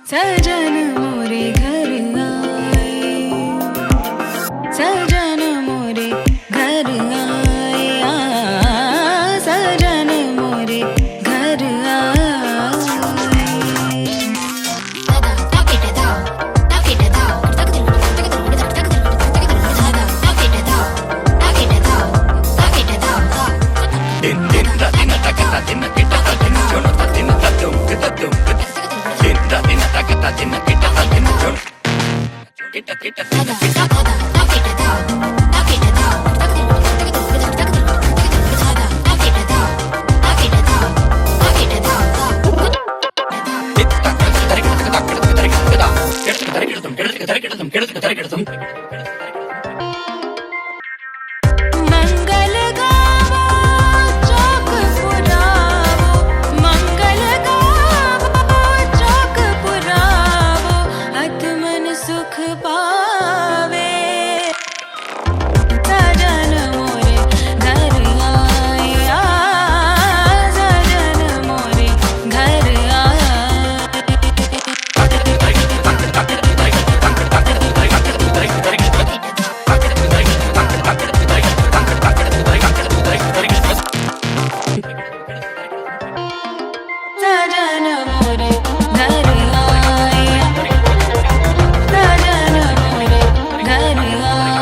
सजन मोरे घर आए, सजन मोरे घर आए, सजन मोरे घर आए। मंगल गावो चौक पुरावो, मंगल गावो चौक पुरावो, आत्मन सुख पावे। सजन मोरे घर आए, सजन मोरे घर आए। सजन मोरे घर आए, सजन मोरे घर आए।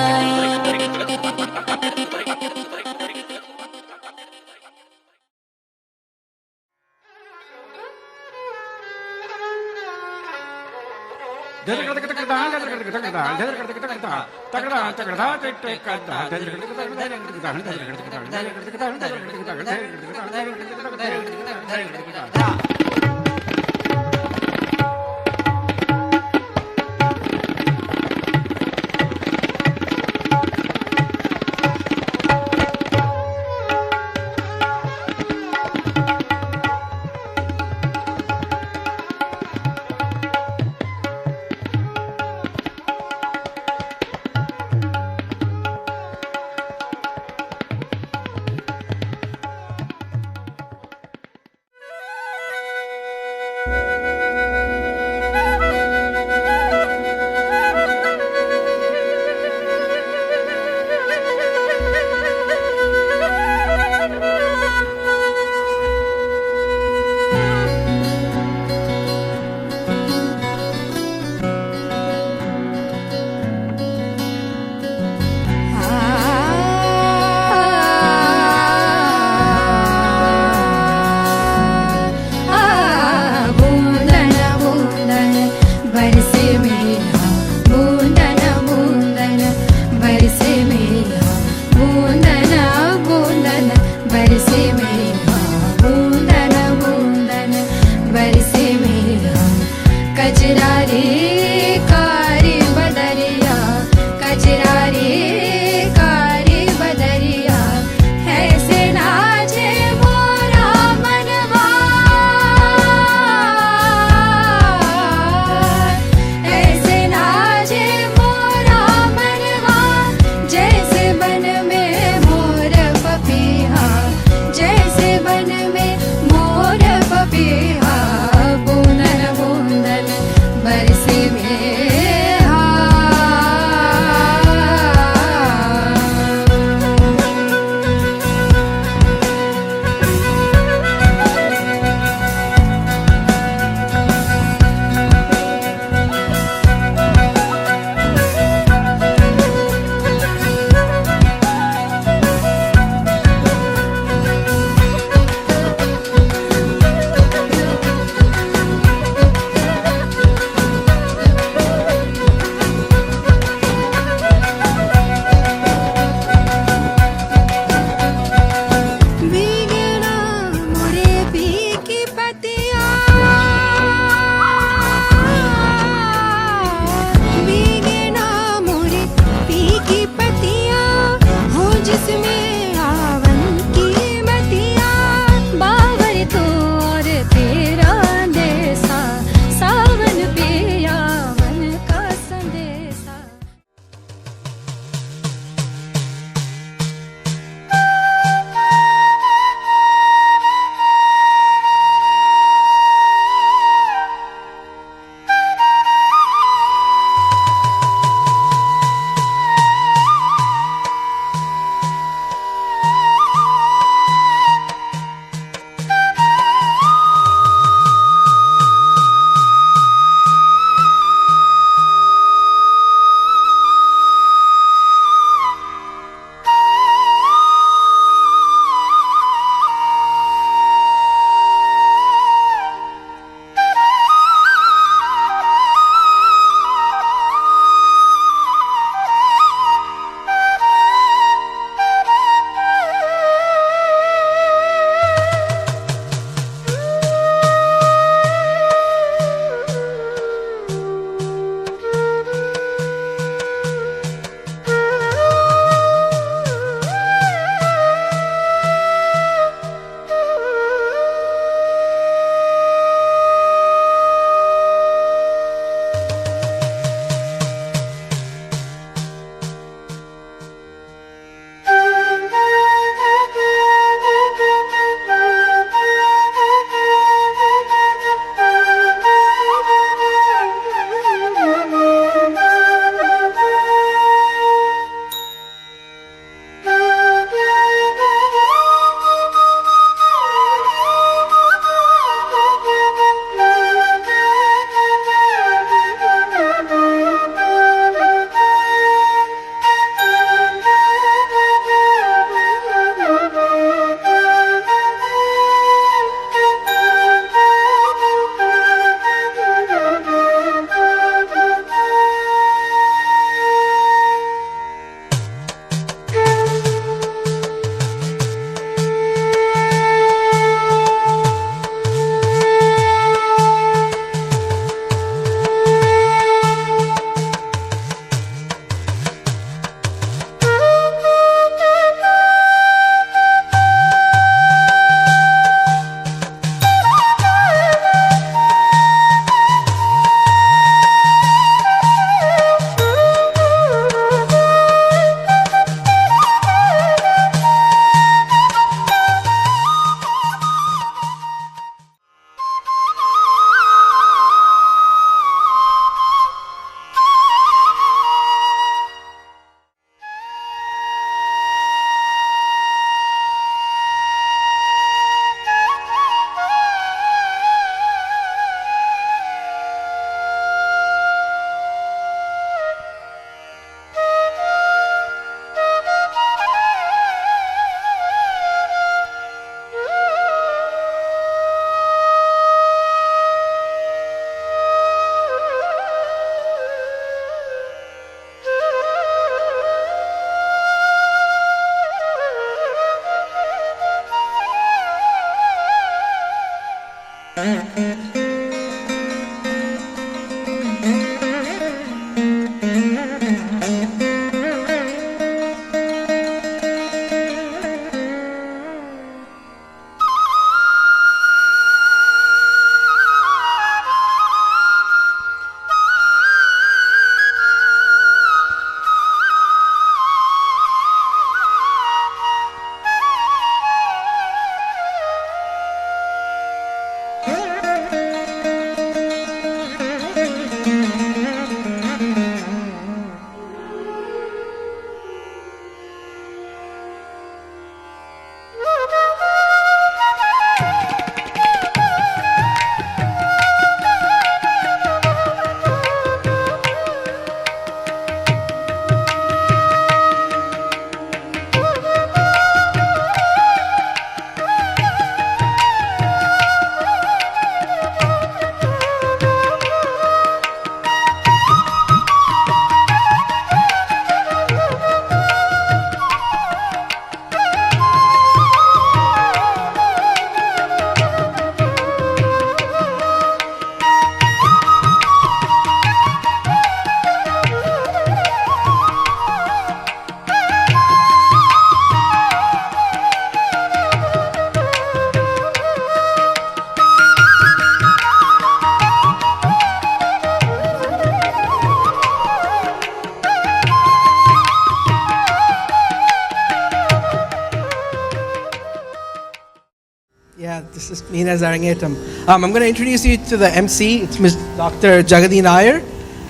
This is Meena's Arangettam. I'm going to introduce you to the MC. It's Ms. Dr. Jagadi Nair,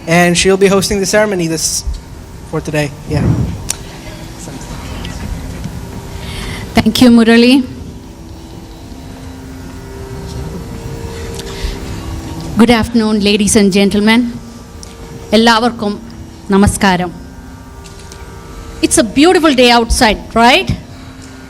and she'll be hosting the ceremony for today. Yeah. Thank you, Murali. Good afternoon, ladies and gentlemen. Ellavarkum namaskaram. It's a beautiful day outside, right?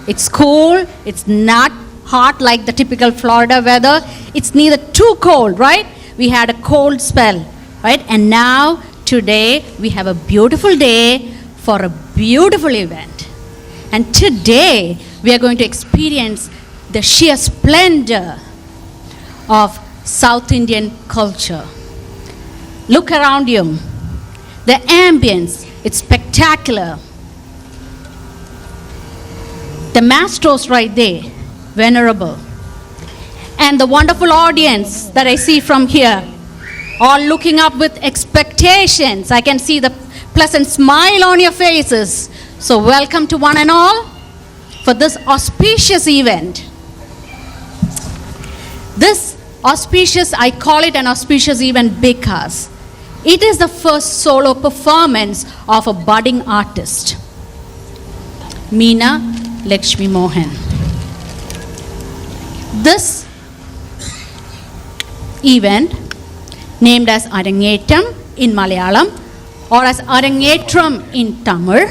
It's cool. It's not hot like the typical Florida weather. It's neither too cold, right? We had a cold spell, right? And now, today, we have a beautiful day for a beautiful event. And today, we are going to experience the sheer splendor of South Indian culture. Look around you. The ambience, it's spectacular. The maestros right there, venerable. And the wonderful audience that I see from here, all looking up with expectations. I can see the pleasant smile on your faces. So welcome to one and all for this auspicious event. I call it an auspicious event because it is the first solo performance of a budding artist, Meena Mohan. This event, named as Arrangettam in Malayalam or as Arrangettam in Tamil,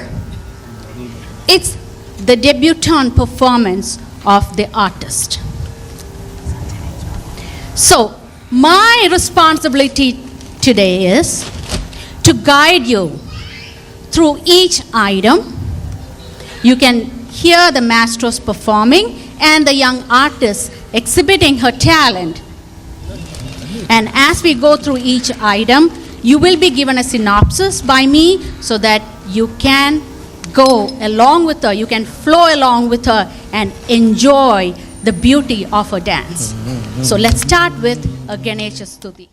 it's the debutante performance of the artist. So, my responsibility today is to guide you through each item. You can hear the maestros performing and the young artist exhibiting her talent. And as we go through each item, you will be given a synopsis by me so that you can go along with her, you can flow along with her and enjoy the beauty of her dance. So let's start with a Ganesha Stuti.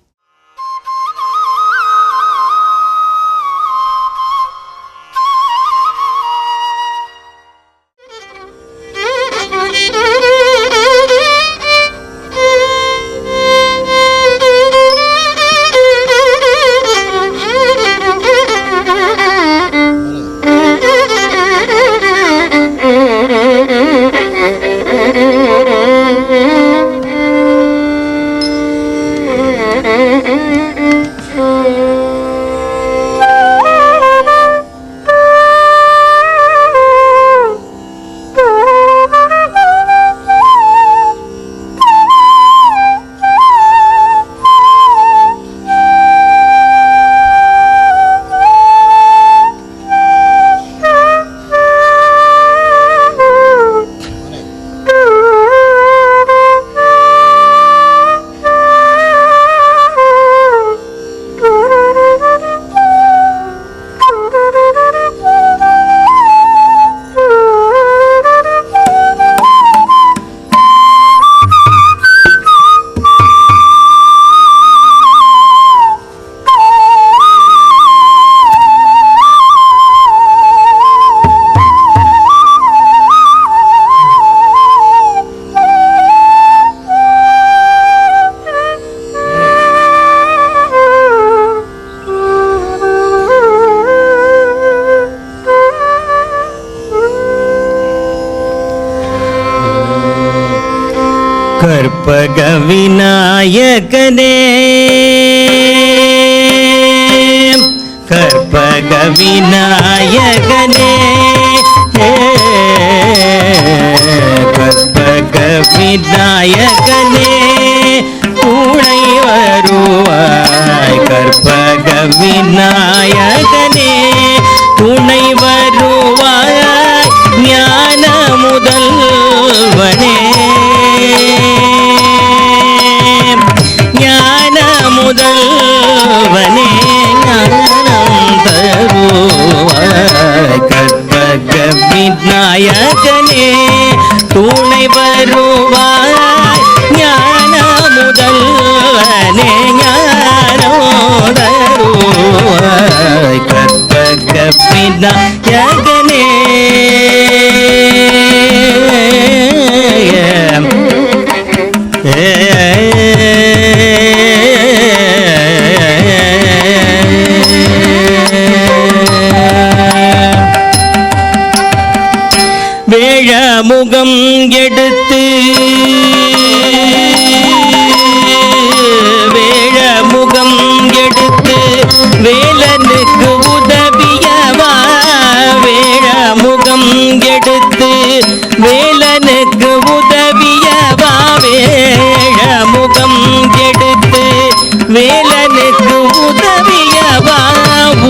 கற்பகவிநாயகனே கற்பகவிநாயகனே கற்பகவிநாயகனே துணை வருவாய் கற்பகவிநாயகனே துணை வருவாய் ஞான முதல்வனே முதல்வனே ஞானம் தருவாய் கற்பகவிநாயகனே துணை வருவாய் ஞான முதல்வனே ஞானம் தருவாய் கற்பகவிநாயகனே வேலனுக்கு உதவியவா வேழமுகம் எடுத்து வேலனுக்கு உதவியவா வேழமுகம் எடுத்து வேலனுக்கு உதவியவா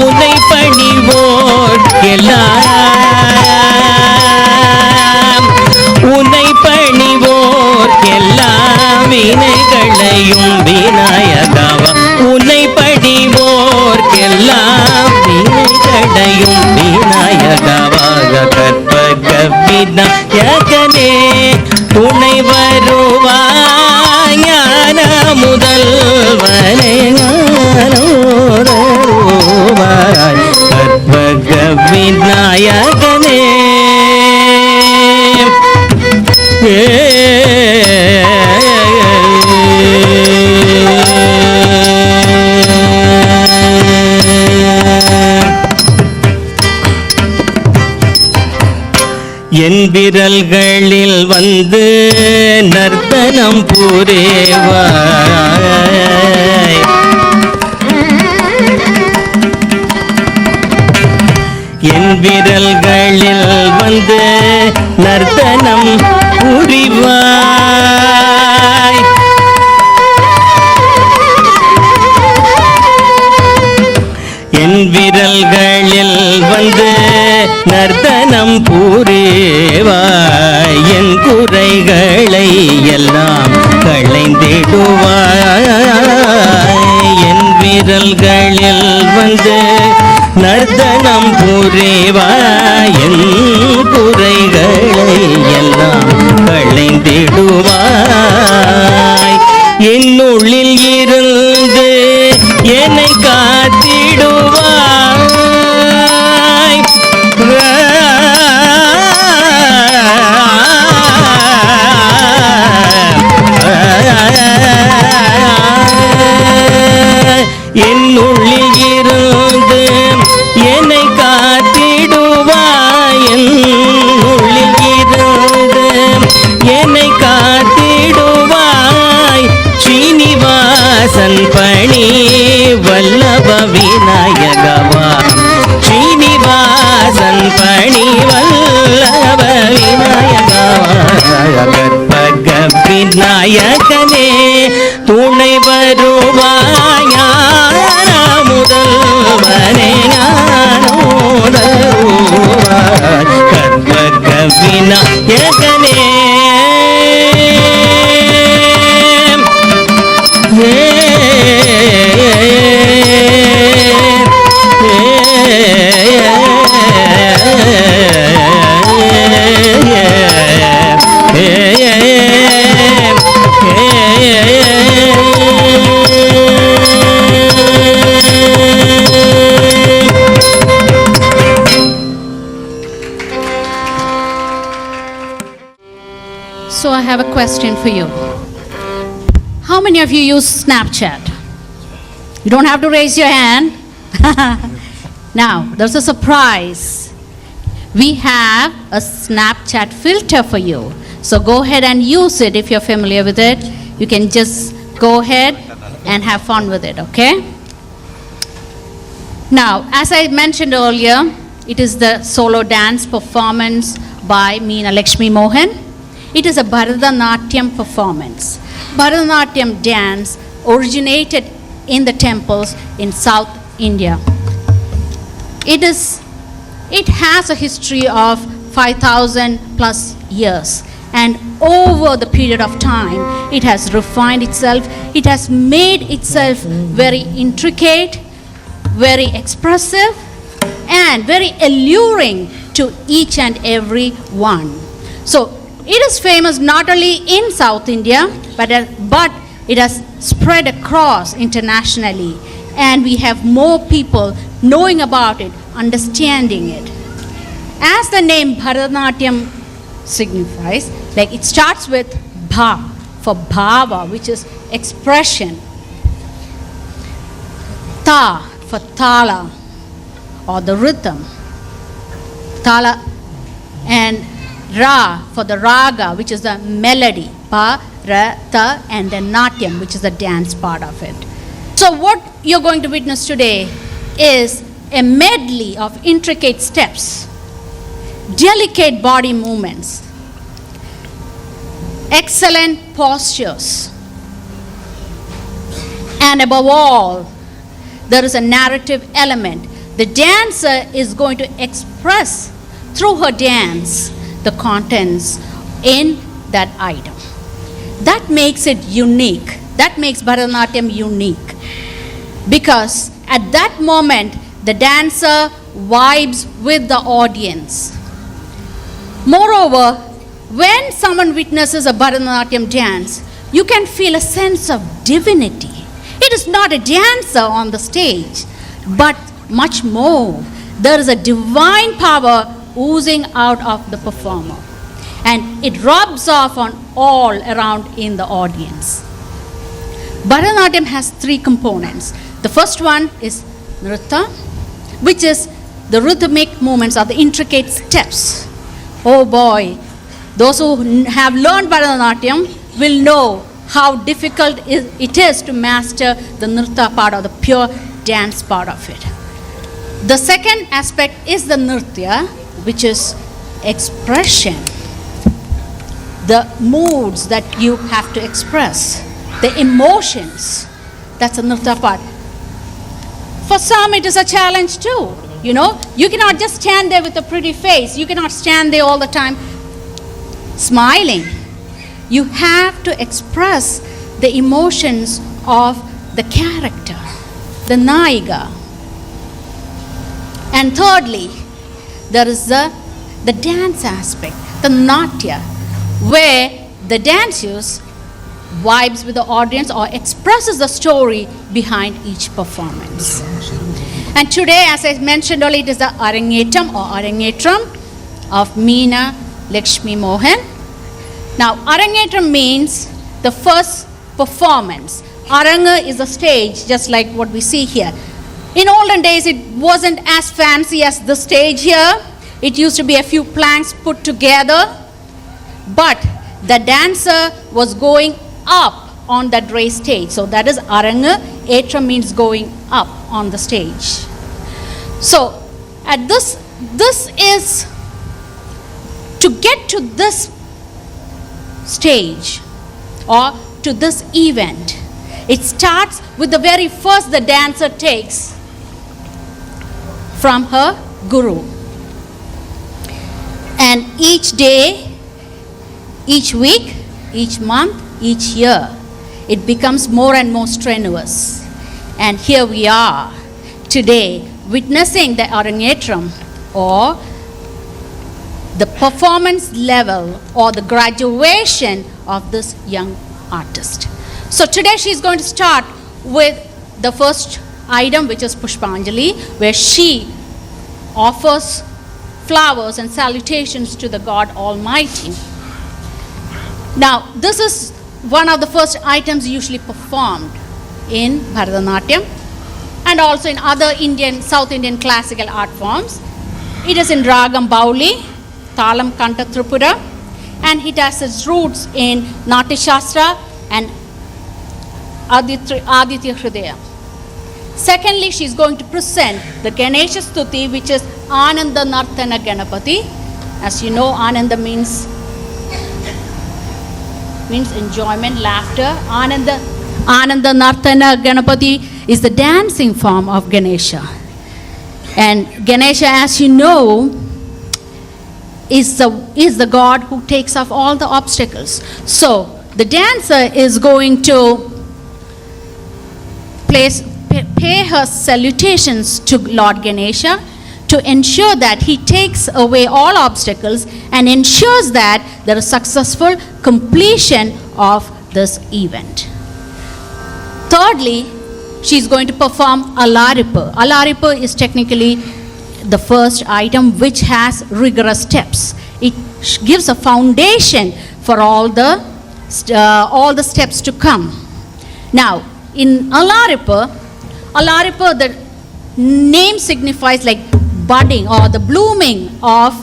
உனை பணிவோர்க்கெல்லாம் உனை பணிவோர்க்கெல்லாம் வினைகளையும் விநாயகவா உன்னை படிவோர்க்கெல்லாம் வினைகளையும் விநாயகவாக கற்பக விநாயகனே துணை வருவாய் ஞான முதல்வனே ஞானோதருவாய் கற்பக விநாயகனே என் விரல்களில் வந்து நர்த்தனம் புரிவாய் என் விரல்களில் வந்து நர்த்தனம் புரிவாய் என் விரல்களில் வந்து நர்த்தனம் புரிவாய் என் குறைகளை எல்லாம் களைந்திடுவாய் என் விரல்களில் வந்து நர்த்தனம் புரிவாய் என் குறைகளை எல்லாம் களைந்திடுவாய் என்னுள்ளில் இருந்து என்னை காத்திடுவாய் என்னுள்ளில் இருந்து என்னை காத்திடுவாய் என்னுள்ளில் இருந்து என்னை காத்திடுவாய் ஸ்ரீனிவாசன் பணி வல்லப விநாயகவா ஸ்ரீனிவாசன் பணி வல்லப விநாயகவா கற்பக விநாயகனே துணை வருவாய் ஞான முதல்வனே ஞானோதருவாய் கற்பக விநாயகனே So I have a question for you. How many of you use Snapchat? You don't have to raise your hand. Now, there's a surprise. We have a Snapchat filter for you. So go ahead and use it if you're familiar with it. You can just go ahead and have fun with it, okay? Now, as I mentioned earlier, it is the solo dance performance by Meena Mohan. It is a Bharatanatyam performance. Bharatanatyam dance originated in the temples in South India. It has a history of 5,000 plus years, and over the period of time it has refined itself, it has made itself very intricate, very expressive and very alluring to each and every one. So it is famous not only in South India, but it has spread across internationally, and we have more people knowing about it, understanding it. As the name Bharatanatyam signifies, like it starts with Bha for Bhava, which is expression. Ta for Tala or the rhythm. Tala, and Ra for the raga, which is the melody. Pa, Ra, Ta, and then Natyam, which is the dance part of it. So what you're going to witness today is a medley of intricate steps, delicate body movements, excellent postures, and above all, there is a narrative element. The dancer is going to express through her dance the contents in that item. That makes it unique. That makes Bharatanatyam unique. Because at that moment, the dancer vibes with the audience. Moreover, when someone witnesses a Bharatanatyam dance, you can feel a sense of divinity. It is not a dancer on the stage, but much more. There is a divine power oozing out of the performer, and it rubs off on all around in the audience. Bharatanatyam has three components. The first one is Nritta, which is the rhythmic movements or the intricate steps. Oh boy, those who have learned Bharatanatyam will know how difficult it is to master the Nritta part or the pure dance part of it. The second aspect is the Nritya, which is expression. The moods that you have to express, the emotions. That's the Nritya part. For some, it is a challenge too. You know, you cannot just stand there with a pretty face. You cannot stand there all the time smiling. You have to express the emotions of the character, the Nayiga. And thirdly, there is the dance aspect, the Natya, where the dancers vibes with the audience or expresses the story behind each performance. And today, as I mentioned earlier, it is the Arangettam or Arangettam of Meena Mohan. Now, Arangettam means the first performance. Aranga is the stage, just like what we see here. In olden days, it wasn't as fancy as the stage here. It used to be a few planks put together, but the dancer was going up on that raised stage. So that is Arangettam means going up on the stage. So at this is to get to this stage or to this event. It starts with the very first the dancer takes from her guru. And each day, each week, each month, each year, it becomes more and more strenuous. And here we are today witnessing the Arangettam or the performance level or the graduation of this young artist. So today she's going to start with the first item, which is Pushpanjali, where she offers flowers and salutations to the God Almighty. Now, this is one of the first items usually performed in Bharatanatyam and also in other South Indian classical art forms. It is in Ragam Bauli, Talam Kanta Tripura, and it has its roots in Natya Shastra and Aditya Hridaya. Secondly, she is going to present the Ganesha Stuti, which is Ananda Nartana Ganapati. As you know, Ananda means enjoyment, laughter. Ananda Nartana Ganapati is the dancing form of Ganesha. And Ganesha, as you know, is the god who takes off all the obstacles. So the dancer is going to pay her salutations to Lord Ganesha to ensure that he takes away all obstacles and ensures that there is successful completion of this event. Thirdly, she is going to perform Alaripu. Alaripu is technically the first item which has rigorous steps. It gives a foundation for all the steps to come. Now, in Alaripu, the name signifies like budding or the blooming of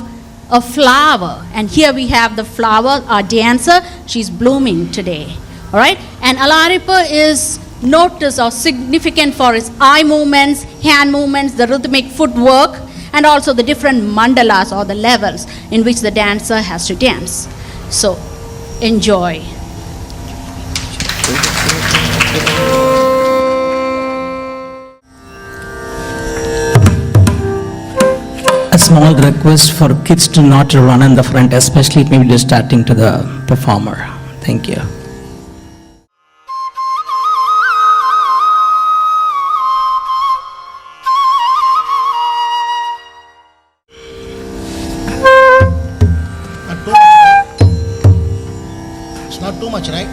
a flower. And here we have the flower, our dancer, she's blooming today. All right? And Alaripu is notice or significant for its eye movements, hand movements, the rhythmic footwork, and also the different mandalas or the levels in which the dancer has to dance. So, enjoy. A small request for kids to not run in the front, especially it may be distracting to the performer. Thank you. It's not too much, right?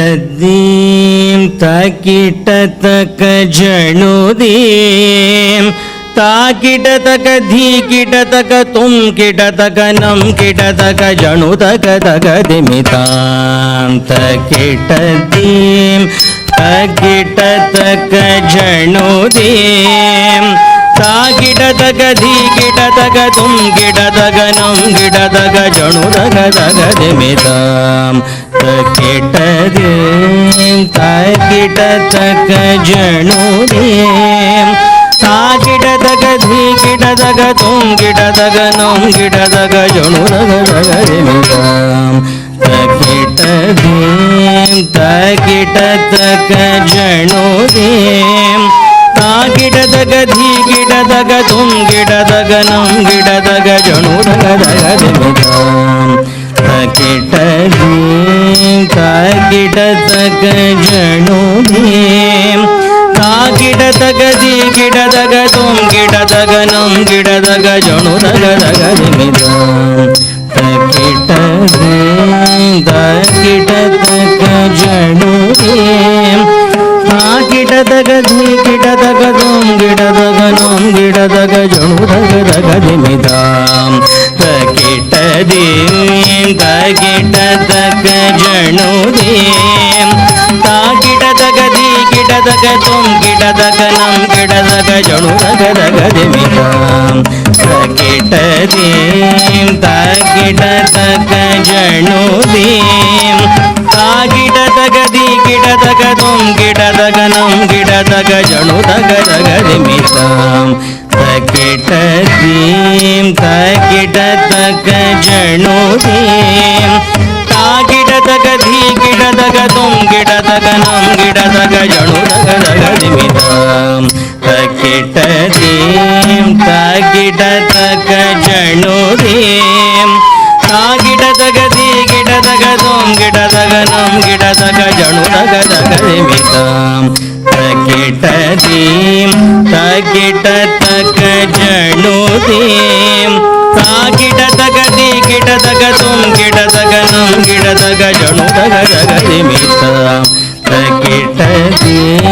ತಕಿಟದೀಂ ತಕಿಟತಕ ಜಣುದೀಂ ತಾಕಿಟತಕ ಧೀಕಿಟತಕ ತುಂ ಕಿಟತಕ ನಂ ಕಿಟತಕ ಜಣುತಕ ತಕ ದಿಮಿತಾಂ ತಕಿಟದೀಂ ತಕಿಟತಕ ಜಣುದೀಂ ತಾಕಿಟತಕ ಧೀಕಿಟತಕ ತುಂ ಕಿಟತಕ ನಂ ಕಿಟತಕ ಜಣುತಕ ತಕ ದಿಮಿತಾಂ ತಕಿಟದೀಂ ತಕಿಟತಕ ಜಣುದೀಂ ತಾಕಿಟತಕ ಧೀಕಿಟತಕ ತುಂ ಕಿಟತಕ ನಂ ಕಿಟತಕ ಜಣುತಕ ತಕ ದಿಮಿತಾಂ ತಕಿಟದೀಂ ತಕಿಟತಕ ಜಣುದೀಂ ತಾಕಿಟತಕ ಧೀಕಿಟತಕ ತುಂ ಕಿಟತಕ ನಂ ಕಿಟತಕ ಜಣುತಕ ತಕ ದಿಮಿತಾಂ ತಕಿಟದೀಂ ತಕಿಟತಕ ಜಣುದೀಂ ತಾಕಿಟತಕ ಧೀಕಿಟತಕ ತುಂ ಕಿಟತಕ ನಂ ಕಿಟತಕ ಜಣುತಕ ತಕ ದಿಮಿತಾಂ ತಕಿಟದೀಂ ತಕಿಟತಕ ಜಣುದೀಂ ತಾಕಿಟತಕ ಧೀಕಿಟತಕ ತುಂ ಕಿಟತಕ ನಂ ಕಿಟತಕ ಜಣುತಕ ತಕ ದಿಮಿತಾಂ ತಕಿಟದೀಂ ತಕಿಟತಕ ಜಣುದೀಂ ತಾಕಿಟತಕ ಧೀಕಿಟತಕ ತುಂ ಕಿಟತಕ ನಂ ಕಿಟತಕ ಜಣುತಕ ತಕ ದಿಮಿತಾಂ ತಕಿಟದೀಂ ತಕಿಟತಕ ಜಣುದೀಂ ತಾಕಿಟತಕ ಧೀಕಿಟತಕ ತುಂ ಕಿಟತಕ ನಂ ಕಿಟತಕ ಜಣುತಕ ತಕ ದಿಮಿತಾಂ ತಕಿಟದೀಂ ತಕಿಟತಕ ಜಣುದೀಂ ತಾಕಿಟತಕ ಧೀಕಿಟತಕ ತುಂ ಕಿಟತಕ ನಂ ಕಿಟತಕ ಜಣುತಕ ತಕ ದಿಮಿತಾಂ ತಕಿಟದೀಂ ತಕಿಟತಕ ಜಣುದೀಂ ತಾಕಿಟತಕ ಧೀಕಿಟತಕ ತುಂ ಕಿಟತಕ ನಂ ಕಿಟತಕ ಜಣುತಕ ತಕ ದಿಮಿತಾಂ ತಕಿಟದೀಂ ತಕಿಟತಕ ಜಣುದೀಂ ತಾಕಿಟತಕ ಧೀಕಿಟತಕ ತುಂ ಕಿಟತಕ ನಂ ಕಿಟತಕ ಜಣುತಕ ತಕ ದಿಮಿತಾಂ ತಕಿಟದೀಂ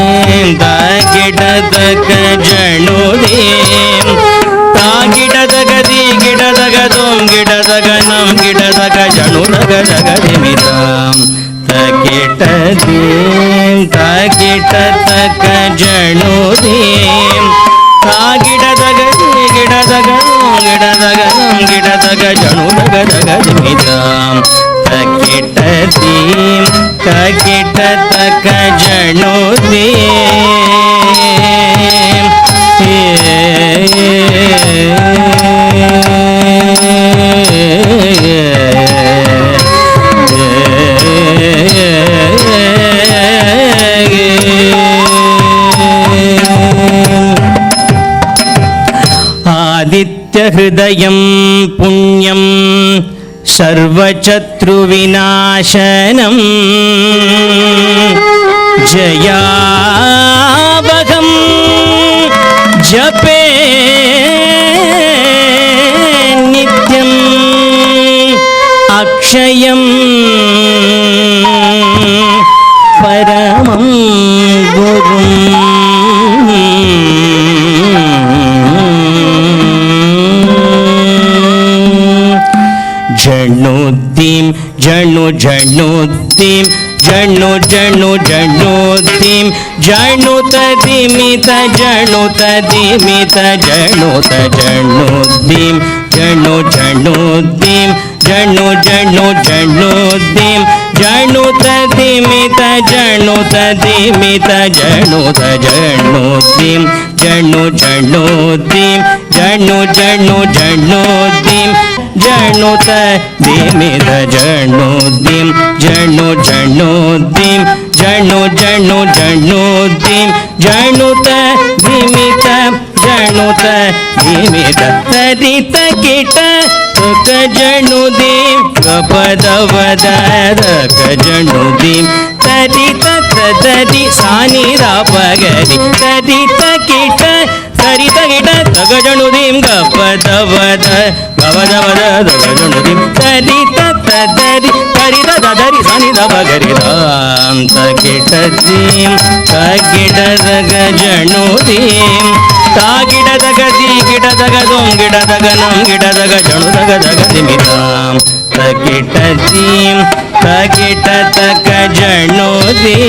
ತಾಗಿಡದಗದಿ ಗಿಡದಗದೋಂ ಗಿಡದಗನಂ ಗಿಡದಗ ಜಣುದಗದಗದಿಮಿತಾಂ ತಗಿಟದೀಂ ತಗಿಟತಕ ಜಣುದೀಂ ತಾಗಿಡದಗದಿ ಗಿಡದಗದೋಂ ಗಿಡದಗನಂ ಗಿಡದಗ ಜಣುದಗದಗದಿಮಿತಾಂ ತಗಿಟದೀಂ ತಗಿಟತಕ ಜಣುದೀಂ आदित्यहृदयं पुण्यं सर्वशत्रुविनाशनं जयावहं जपे नित्यम् अक्षयं परमं गुरुम् जणुद्दीं जणु जणुद्दीं जणु जणु जणुद्दीं जणुतदिमित जणुतदिमित जणुत जणुद्दीं जणु जणुद्दीं जणु जणु जणुद्दीं जणुतदिमित जणुतदिमित जणुत जणुद्दीं जणु जणुद्दीं जणु जणु जणुद्दीं जणुत दिमित जणुद्दीं जणु जणुद्दीं जणु जणु जणुद्दीं जणुत दिमित जणुत दिमित तदित किट तुक जणुदीं गपदवदरक जणुदीं तदित तददि सानि रापगरि तदित किट तरित किट तग जणुदीं गपदवद गवदवद तग जणुदीं तदित तददि तरित तदरि सानि रापगरि राम तकिटदीं तगिडदग जणुदीं तागिडदगदि गिडदगदों गिडदगनं गिडदग जणुदगदगदिमितां तगिटदीं तगिटतक जणुदीं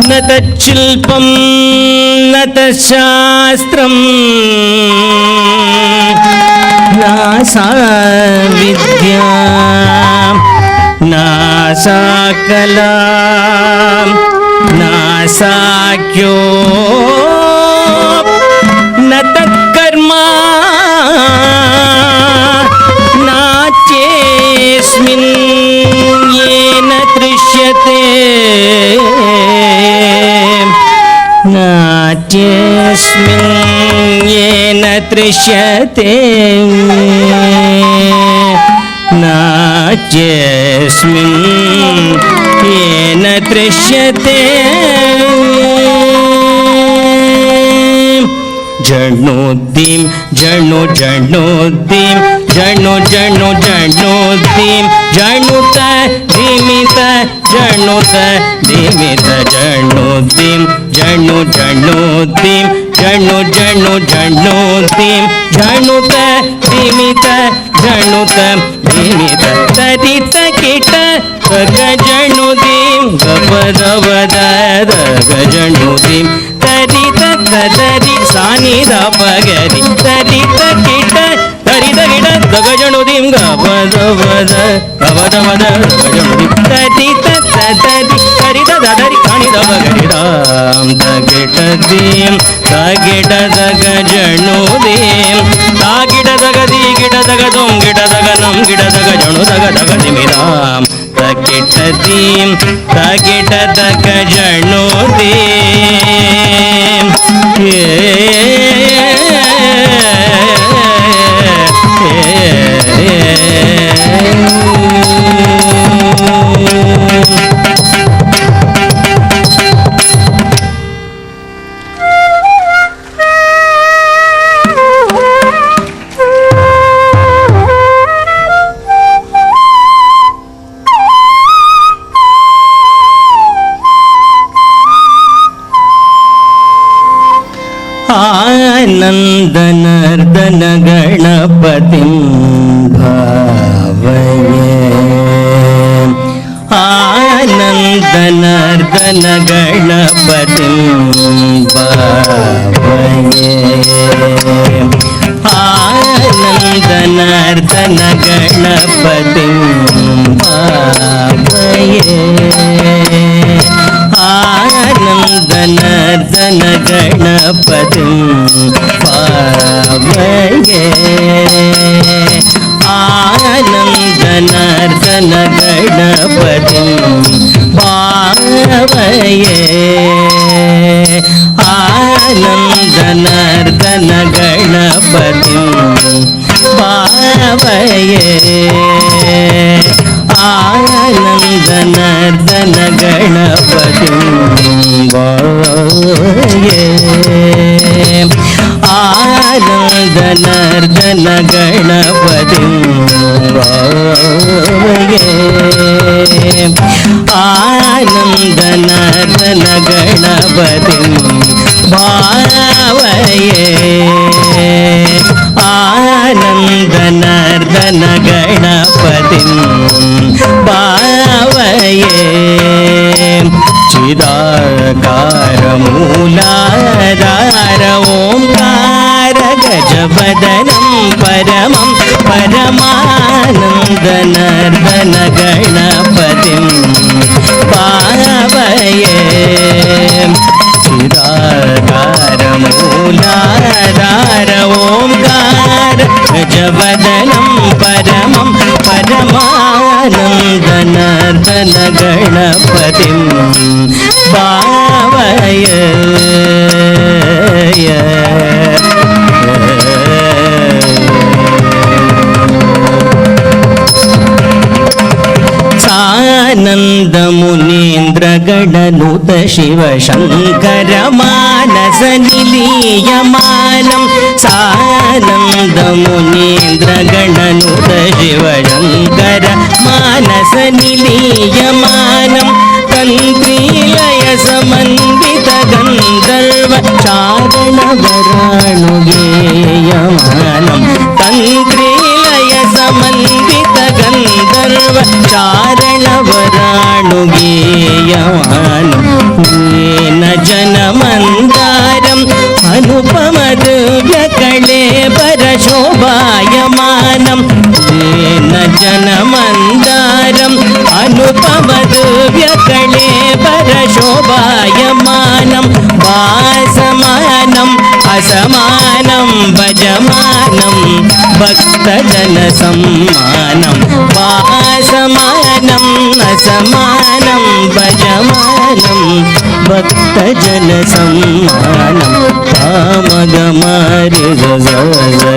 न तच्छिल्पं न तच्छास्त्रं न सा विद्या न सा कला न साख्यो न तत्कर्म नाच्येऽस्मिन् येन दृश्यते नाट्येऽस्मिन् येन दृश्यते नाट्येऽस्मिन् येन दृश्यते जणुद्दीं जणु जणुद्दीं जणु जणु जणुद्दीं जणुत दिमित जणुत दिमित जणुद्दीं जणु जणुद्दीं जणु जणु जणुद्दीं जणुत दिमित जणुत दिमित तदित किट तग जणुदीं गपदवदर गजणुदीं तदित तदरि सानि रापगरि तदित किट तरित किट तग जणुदीं गपदवद गवदवद गजणुदीं तदित तदरि तरित तदरि सानि रापगरि राम तगिटदीं तगिटदग जणुदीं तागिडदगदि गिडदगदों गिडदगनं गिडदग जणुदगदगदिमितां तगिटदीं तगिटदग जणुदीं आनन्दनर्दन गणपतिं भावये आनन्दनर्दन गणपतिं भावये आनन्दनर्दन गणपतिं भावये आनन्दनर्दन गणपतिं भावये आनन्दनर्दन गणपतिं भावये आनन्दनर्दन गणपतिं भावये आनन्दनर्दन गणपतिं भावये आनन्दनर्दन गणपतिं भावये आनन्दनर्दन गणपतिं भावये आनन्दनर्दन गणपतिं भावये चिदाकारमूलाधार ओंकार गजवदनं परमं परमानन्दनर्दन गणपतिं भावये चिदाकारमूलाधार ओंकार गजवदनं परमं परमानन्दनर्दन गणपतिं भावये सानन्दमुनीन्द्रगणनुत शिवशङ्कर मानस निलीयमानं सानन्दमुनीन्द्रगणनुत शिवशङ्कर मानस निलीयमानं तन्त्रीलय समन्वित गन्धर्व चारणवराणुगेयमानं तन्त्रीलय समन्वित गन्धर्व चारणवराणुगेयमानं येन जनमन्दारम् अनुपमदिव्यकळेबरशोभायमानं येन जनमन्दारम् अनुपमदिव्यकळेबरशोभायमानं वासमानम् असमानं भजमानं भक्तजनसम्मानं वासमानम् असमानं भजमानं भक्तजनसम्मानं पामगमारि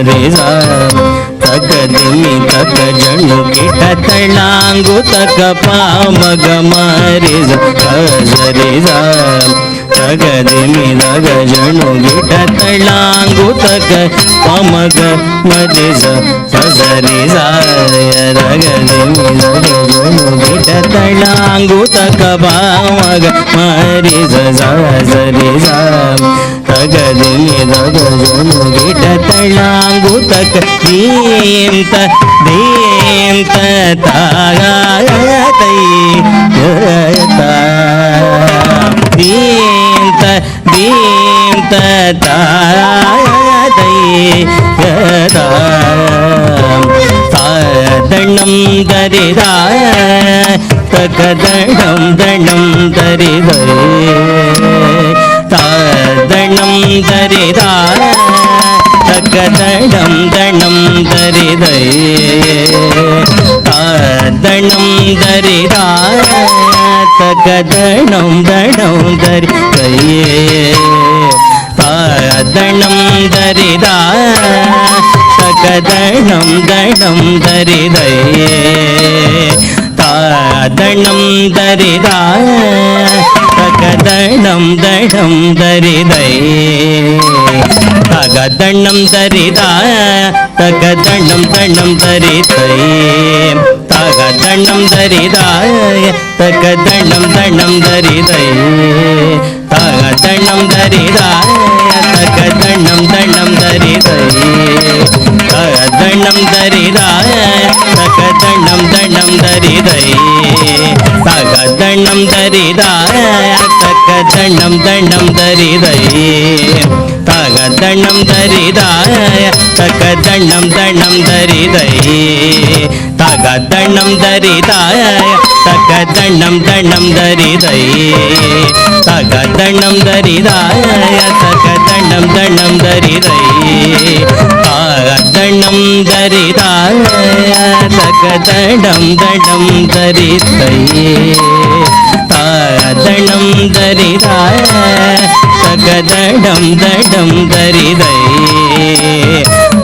रे तकदिमि तक जनु किट तळांगु तक पामगमारि रे तगदिमि दग जनु गिट तळांगु तक पमग मदि सजरि रगदिमि दग जनु गिट तळांगु तक पामग मरि सजरि तगदिमि दग जनु गिट तळांगु तक दींत तागातै दींत तारादै तादणं दरिदा तकदणं दणं दरिदै तादणं दरिदा तकदणं दणं दरिदै तादणं दरिदा तकदणं दणं दरिदै तादणं दरिदा तकदणं दणं दरिदै तादणं दरिदा तकदणं दणं दरिदै तगदणं दरिदा तकदणं दणं दरिदै तगदणं दरिदा तकदणं दणं दरिदै தகதணம் தரிதாய தகதணம் தணம் தரிதை தகதணம் தரிதாய தகதணம் தணம் தரிதை தகதணம் தரிதாய தகதணம் தணம் தரிதை தகதணம் தரிதாய தகதணம் தணம் தரிதை தகதணம் தரிதாய தகதணம் தணம் தரிதை தகதணம் தரிதாய தகதணம் தணம் தரிதை தகதணம் தரிதாய தகதணம் தணம் தரிதை தகதணம் தரிதாய தகதணம் தணம் தரிதை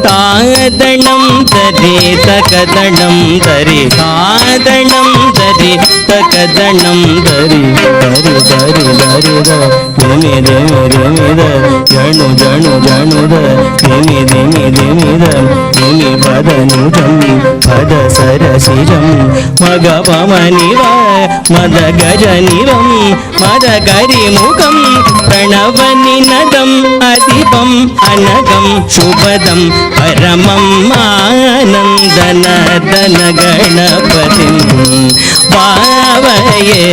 தாதணம் தரி தகதணம் தரி தாதணம் தரி தகதணம் தரி தரி தரி தரி திமி திமி திமித ஜணு ஜணு ஜணுத திமி திமி திமித திமி பத நிஜம் பத சரசிரம் மக பமனிவ மத கஜனிவம் மத கரிமுகம் பிரணவ நினதம் அதிபம் அனகம் சுபதம் பரமம் ஆனந்தனதன கணபதிம் பாவயே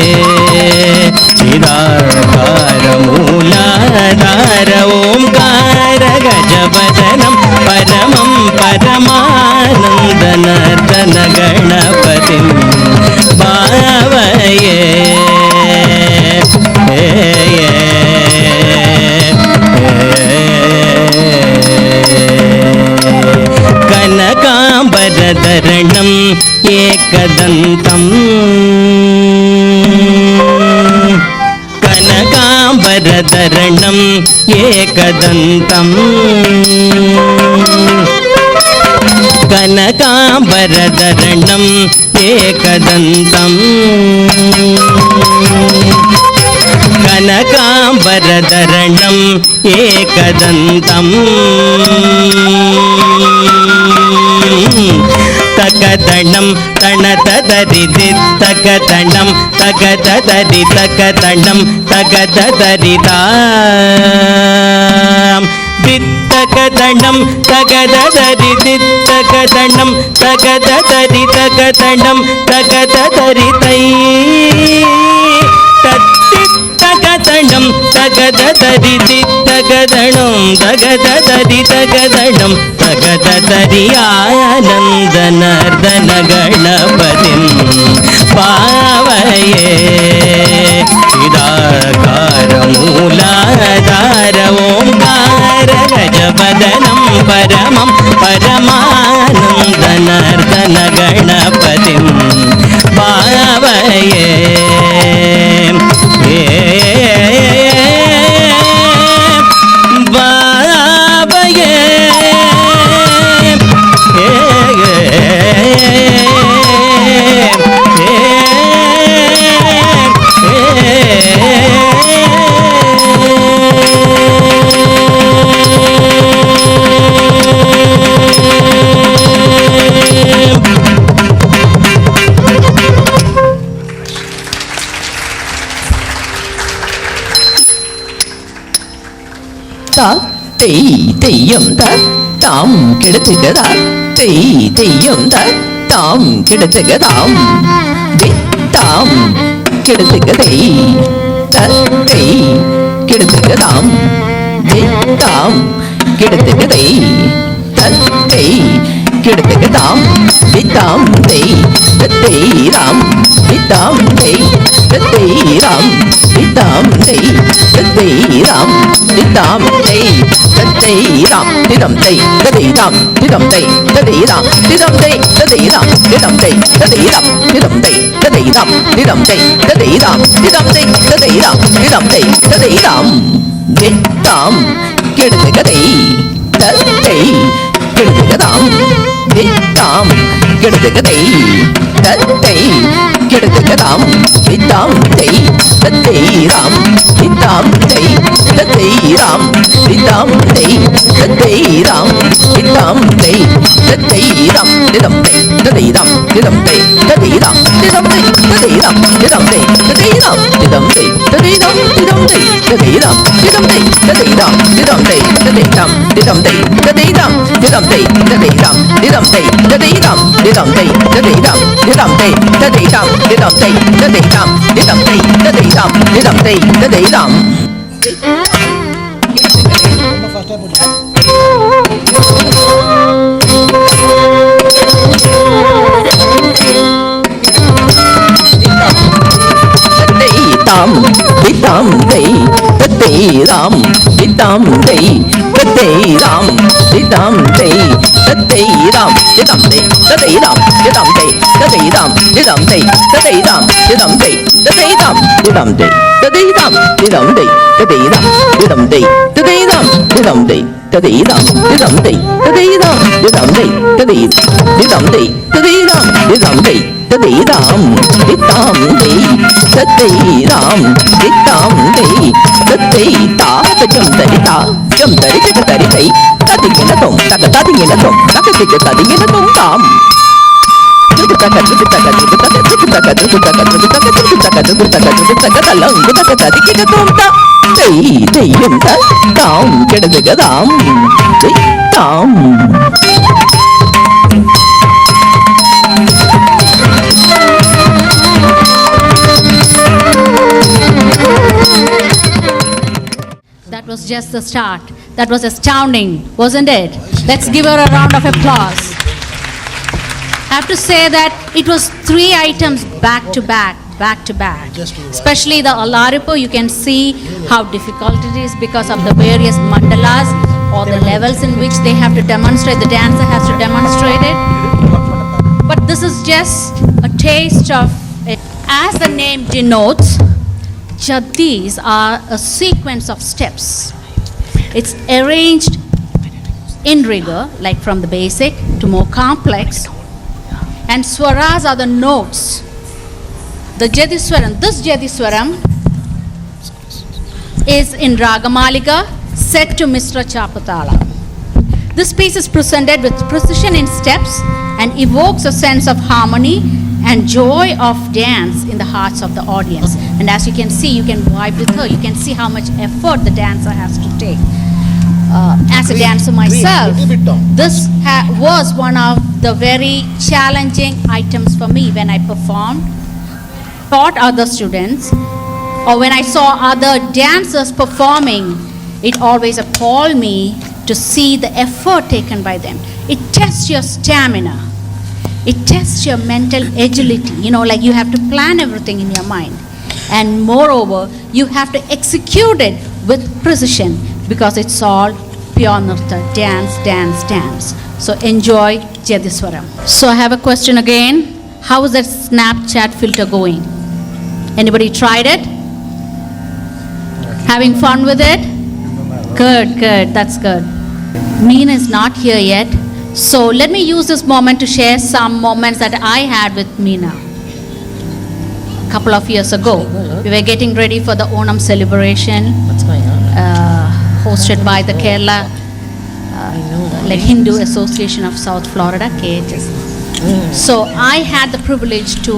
சிதாகார மூலாதார ஓம்கார கஜபதனம் பரமம் பரமானந்தனதன கணபதிம் பாவயே கனகாம்பரதரணம் ஏகதந்தம் கனகாம்பரதரணம் ஏகதந்தம் கனகாம்பரதரணம் ஏகதந்தம் கனகாம்பரதரணம் ஏகதந்தம் தகதணம் தணததரிதி தகதணம் தகததரி தகதணம் தகததரிதாம் வித்தகதணம் தகததரி தித்தகதணம் தகததரி தகதணம் தகததரிதை தகதணம் தகததரி தித்தகதணம் தகததரி தகதணம் தகததரி ஆனந்தனர்தன கணபதிம் பாவயே சிதாகார மூலாதார ஓம்கார கஜபதனம் பரமம் பரமானந்தனர்தன கணபதிம் பாவயே தெய்யம் தாம் கெடுத்துகதா தெய்யம் தாம் கெடுத்துகதாம் தாம் கெடுத்துகதை கெடுத்துகதாம் தாம் கெடுத்துகதை கெடுத்துகதாம் வித்தாம் Ram வித்தாம் Ram வித்தாம் Ram வித்தாம் Ram திதம் ததிதாம் திதம் ததிதாம் திதம் ததிதாம் திதம் ததிதாம் திதம் ததிதாம் திதம் ததிதாம் திதம் ததிதாம் திதம் ததிதாம் வித்தாம் கெடுத்துகதை கெடுத்துகதாம் வித்தாம் கெடுத்துகதை கெடுத்துகதாம் வித்தாம் Ram வித்தாம் Tadeiram, Didam Day, Tadeiram, Didam Day, Tadeiram, Didam Day, Tadeiram, Didam Day, Tadeiram, Didam Day, Tadeiram, Didam Day, Tadeiram, Didam Day, Tadeiram, Didam Day, Tadeiram, Didam Day, Tadeiram, Didam Day, Tadeiram, Didam Day, Tadeiram, Didam Day, Tadeiram, Didam Day, Tadeiram, Didam Day, Tadeiram, Didam Day, Tadeiram, Didam Day, Tadeiram, Didam Day, Tadeiram, Didam Day, Tadeiram. Tadeiram, Didam Day, Tadeiram, Didam Day, Tadeiram, Didam Day, Tadeiram, Didam Day, Tadeiram, Didam Day, Tadeiram, Didam Day, Tadeiram, Didam Day, Tadeiram, Didam Day, Tadeiram, Didam Day, Tadeiram, Didam Day, Tadeiram, Didam Day, Tadeiram, Didam Day, Tadeiram, Didam Day, Didam Day, Tadeiram, Didam Day, Tadeiram, Didam Day, Tadeiram, Didam Day, Tadaita, Tajam Tarita, Jam Tarita Taritai, Tadinginatum, Takatadinginatum, Takatadinginatum Tam. That was just the start. That was astounding, wasn't it? Let's give her a round of applause. I have to say that it was 3 items back to back. Especially the Alaripo, you can see how difficult it is because of the various mandalas or the levels in which they have to demonstrate, the dancer has to demonstrate it. But this is just a taste of it. As the name denotes, Jadis are a sequence of steps. It's arranged in rigor, like from the basic to more complex. And swaras are the notes. The Jadiswaram, this Jadiswaram is in Ragamalika, set to Misra Chapatala. This piece is presented with precision in steps and evokes a sense of harmony and joy of dance in the hearts of the audience. And as you can see, you can vibe with her. You can see how much effort the dancer has to take. As a dancer myself, this was one of the very challenging items for me when I performed, taught other students, or when I saw other dancers performing. It always appalled me to see the effort taken by them. It tests your stamina. It tests your mental agility. You know, like you have to plan everything in your mind. And moreover, you have to execute it with precision because it's all pure nirtya, dance. So enjoy Jadiswaram. So I have a question again. How is that Snapchat filter going? Anybody tried it? Having fun with it? Good, that's good. Meena is not here yet. So let me use this moment to share some moments that I had with Meena. A couple of years ago, we were getting ready for the Onam celebration. What's going on? Hosted by the Kerala like Hindu Association of South Florida, KHS. So I had the privilege to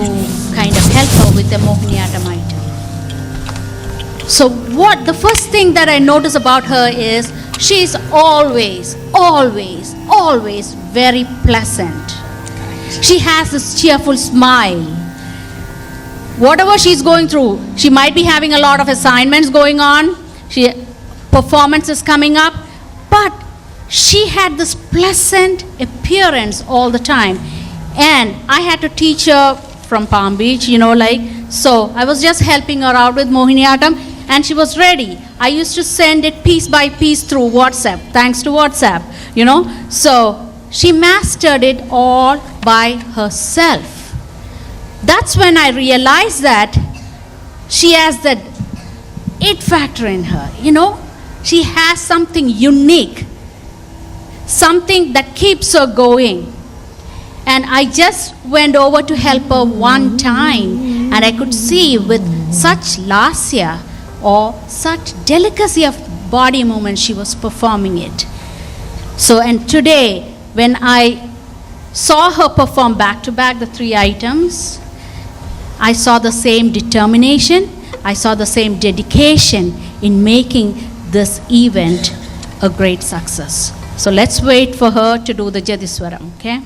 kind of help her with the Mohiniyattam item. So the first thing that I notice about her is she's always very pleasant. She has this cheerful smile. Whatever she's going through, she might be having a lot of assignments going on, performance is coming up, but she had this pleasant appearance all the time. And I had to teach her from Palm Beach, so I was just helping her out with Mohiniyattam, and she was ready. I used to send it piece by piece through WhatsApp, thanks to WhatsApp, So she mastered it all by herself. That's when I realized that she has that it factor in her, She has something unique, something that keeps her going. And I just went over to help her one time, and I could see with such lasya or such delicacy of body movement, she was performing it. So, and today, when I saw her perform back to back the 3 items, I saw the same determination, I saw the same dedication in making this event a great success. So let's wait for her to do the Jadiswaram, okay?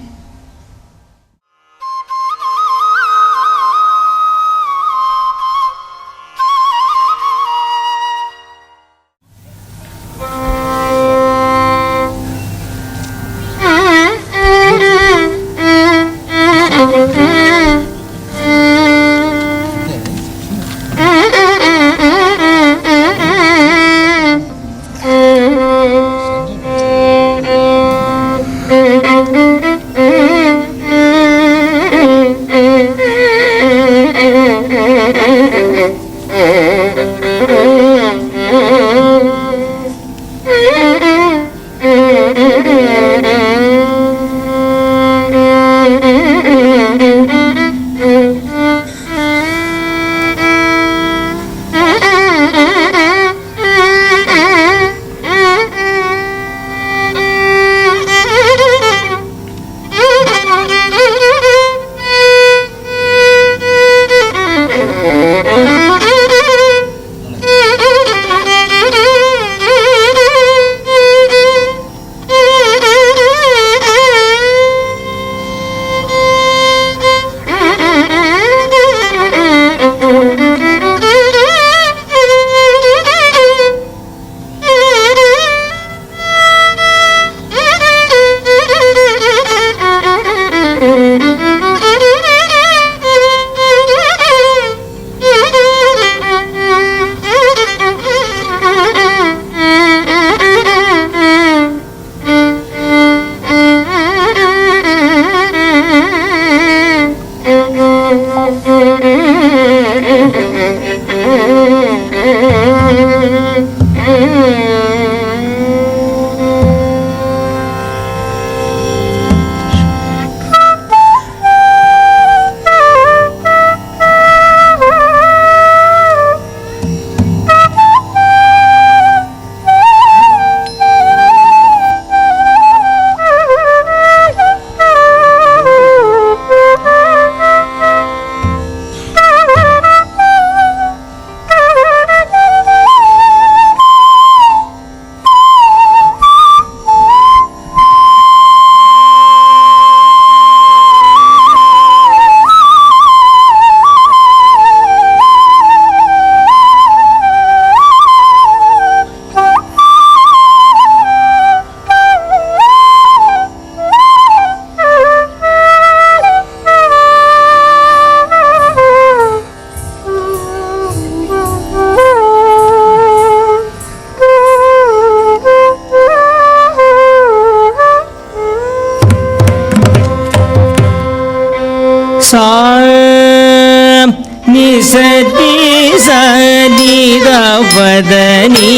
பதனி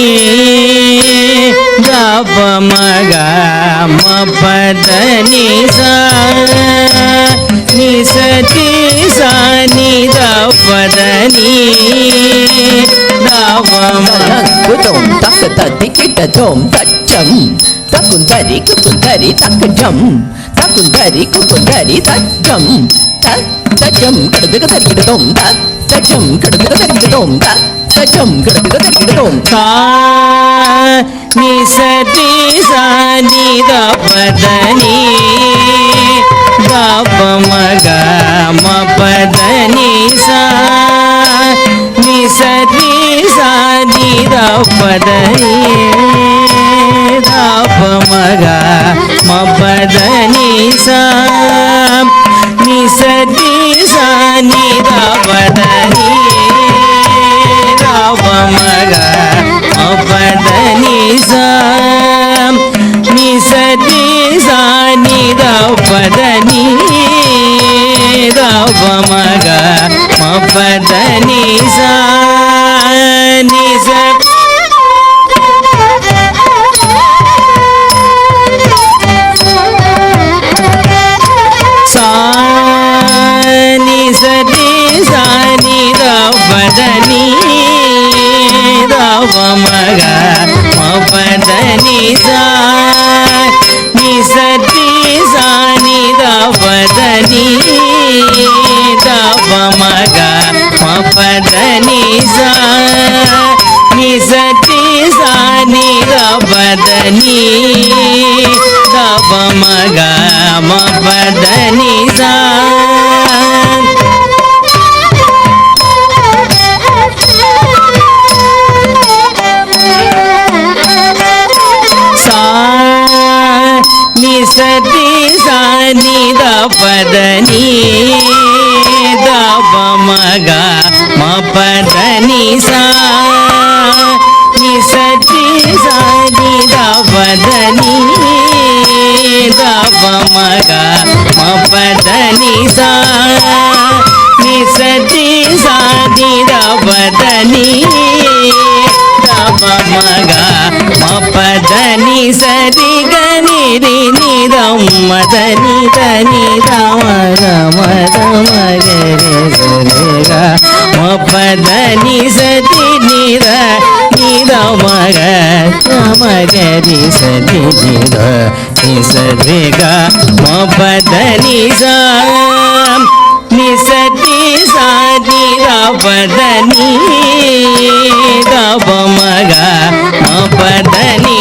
கப மக மபதனி சா நிசதி சா நித பதனி தவ குதோம் தக்க தத்தி கிட்ட தோம் தச்சம் தக்குந்தரி குக்குந்தரி தக்கஜம் தக்குந்தரி குக்குந்தரி தச்சம் தச்சம் கடதுக தரிக்கிட்டோம் தச்சம் கடதுக தரிக்கிட்டோம் தச்சம் கடதுக தரிக்கிட்டோம் சா நிசதி சா நித பதனி கப மக மபதனி சா நிசதி சா நித பதனி தப மக மபதனி சா நிசதி சா நித பதனி தப மக மபதனி சா நிசதி சா நித பதனி தப மக மபதனி சா நிச சா நிசதி சா நித பதனி maga ma pada ni sa ni sa ti sa ni da pada ni da pa maga ma pada ni sa ni sa ti sa ni da pada ni da pa maga ma pada ni sa sati sani da padani da pamaga ma padani sa ni sati sani da padani da pamaga ma padani sa ni sati sani da padani da pamaga ma padani sari gani ri ni da madani dani da maga mada magare sarega ma padani sari ni da maga magare sari ni da ni sarega ma padani sa ni sati sani da padani da maga ma padani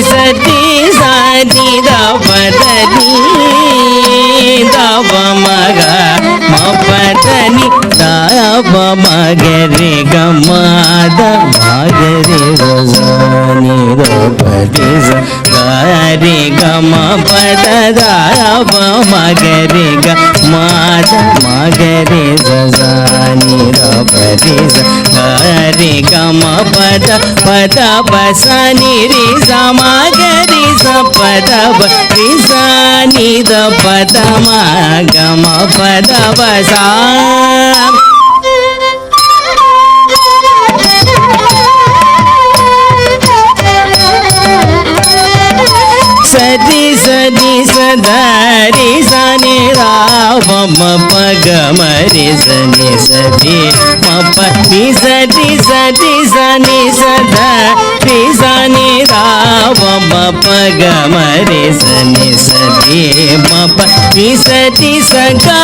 sati sani da padani da maga ma padani da magare gama da magare razani da padisa gare gama pada da magare gama da magare razani da padisa gare gama pada pada basani ri samagari sa pada basani da pada magama pada basa sadi sadi sadari sani ravama pagamari sani sadi mapa ni sadi sadi sani sadari sani ravama pagamari sani sadi mapa ni sadi saga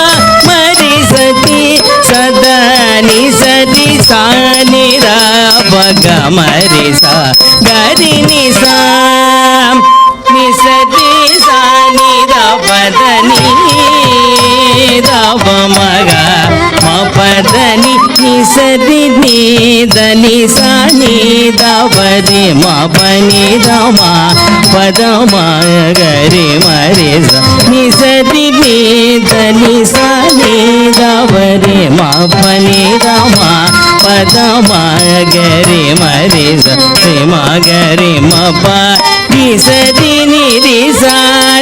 mari sadi sadani sadi sani ravagamari sa gari ni sa ni sati sani da padani da maga ma padani ni sati ni dani sani da padi ma pani da ma pada ma gari mari sa ni sati ni dani sani da padi ma pani da ma pada ma gari mari sa ma gari ma pa ni sati ni ri sa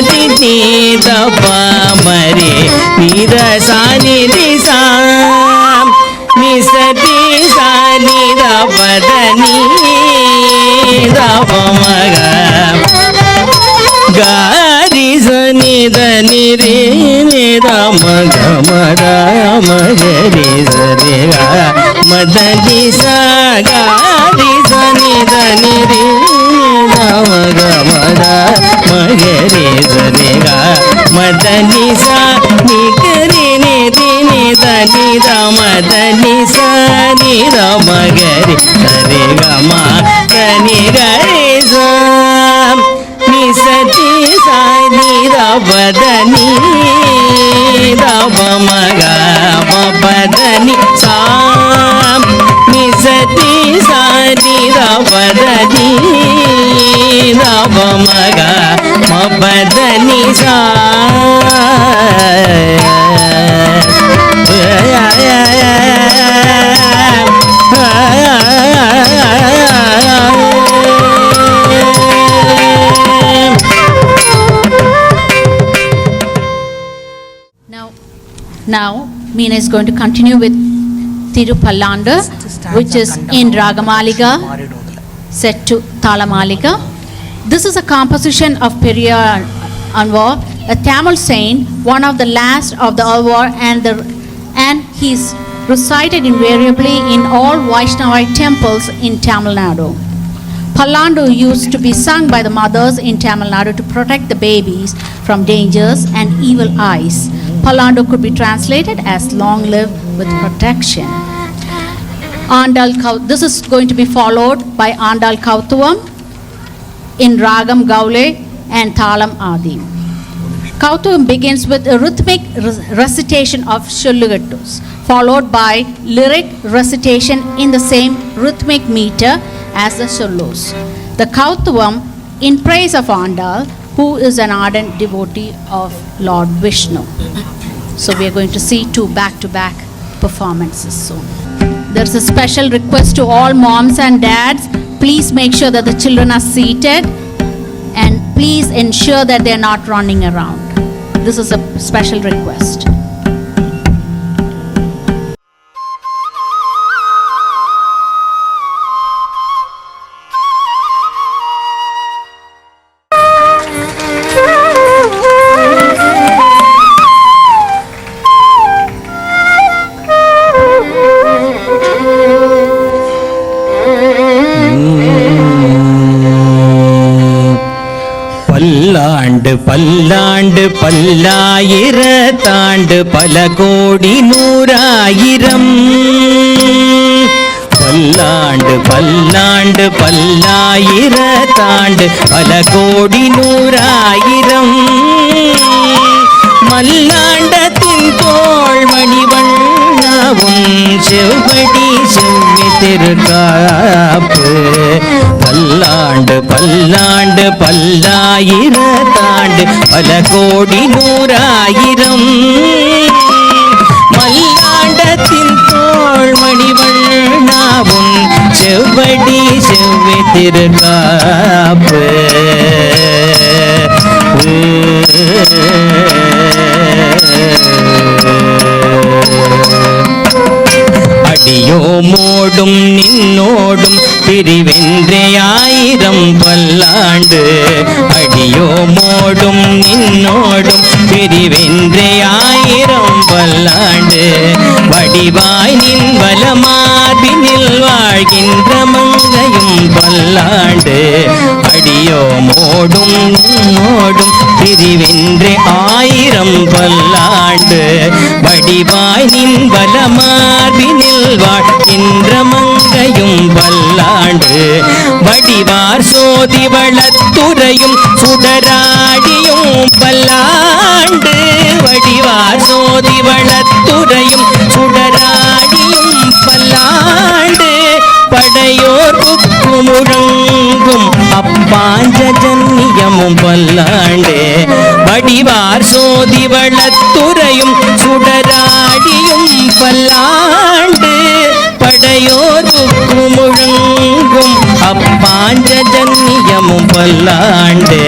ti ni da pa mare ni da sa ni ri sa ni sati sa ni da pa da ni da pa ma ga ga ri sa ni da ni ri ni da ma ga ma da ma ga ri sa ri ga ma da ni sa ga ri sa ni da ni ri maga mada magare zarega madani sa ni kare ni dini dani da madani sa ni da magare zarega ma kani gare sa ni sati sa ni da badani da maga ma badani sa ni sati sa ni da badani da maga ma badani sa Now, Meena is going to continue with Tirupallanda, which is in Ragamaliga, set to Talamalika. This is a composition of Periyar Anwar, a Tamil saint, one of the last of the Alvar, and he is recited invariably in all Vaishnavite temples in Tamil Nadu. Pallandu used to be sung by the mothers in Tamil Nadu to protect the babies from dangers and evil eyes. Pallandu could be translated as long live with protection. This is going to be followed by Andal Kautuvam in Ragam Gaule and Thalam Adi. Kautuvam begins with a rhythmic recitation of Shollugattus, followed by lyric recitation in the same rhythmic meter as the Shollus. The Kautuvam in praise of Andal, who is an ardent devotee of Lord Vishnu. So we are going to see two back-to-back performances soon. There's a special request to all moms and dads. Please make sure that the children are seated and please ensure that they're not running around. This is a special request. பல்லாண்டு பல்லாண்டு பல்லாயிரத்தாண்டு பல கோடி நூறாயிரம் பல்லாண்டு பல்லாண்டு பல்லாயிரத்தாண்டு பல கோடி நூறாயிரம் மல்லாண்டத்தின் தோள் மணிவண்ணாவும் செவ்வடி செவ்வி திருக்காப்பு பல்லாண்டு பல்லாண்டு பல்லாயிரத்தாண்டு பல கோடி நூறாயிரம் மல்லாண்டத்தின் தோள் மணிவண்ணாவும் செவ்வடி செவ்வி திருக்காப்பு அடியோ மோடும் நின்னோடும் பிரிவென்றே ஆயிரம் பல்லாண்டு அடியோ மோடும் நின்னோடும் பிரிவென்றே ஆயிரம் பல்லாண்டு வடிவாய் நின் வலமார்பினில் வாழ்கின்ற மங்கையும் பல்லாண்டு அடியோ மோடும் நின்னோடும் பிரிவென்றே ஆயிரம் பல்லாண்டு வடிவாய் நின் வலமார்பினில் வாழ்கின்ற மங்கையும் பல்லாண்டு வடிவார் சோதி வளத்துறையும் சுடராடியும் பல்லாண்டு வடிவார் சோதி வளத்துறையும் சுடராடியும் பல்லாண்டு படையோர் புக்கு முழங்கும் அப்பாஞ்சஜன்யமும் பல்லாண்டு வடிவார் சோதி வளத்துறையும் சுடராடியும் பல்லாண்டு படையோர் புக்கு முழங்கும் அப்பாஞ்சஜன்யமும் பல்லாண்டு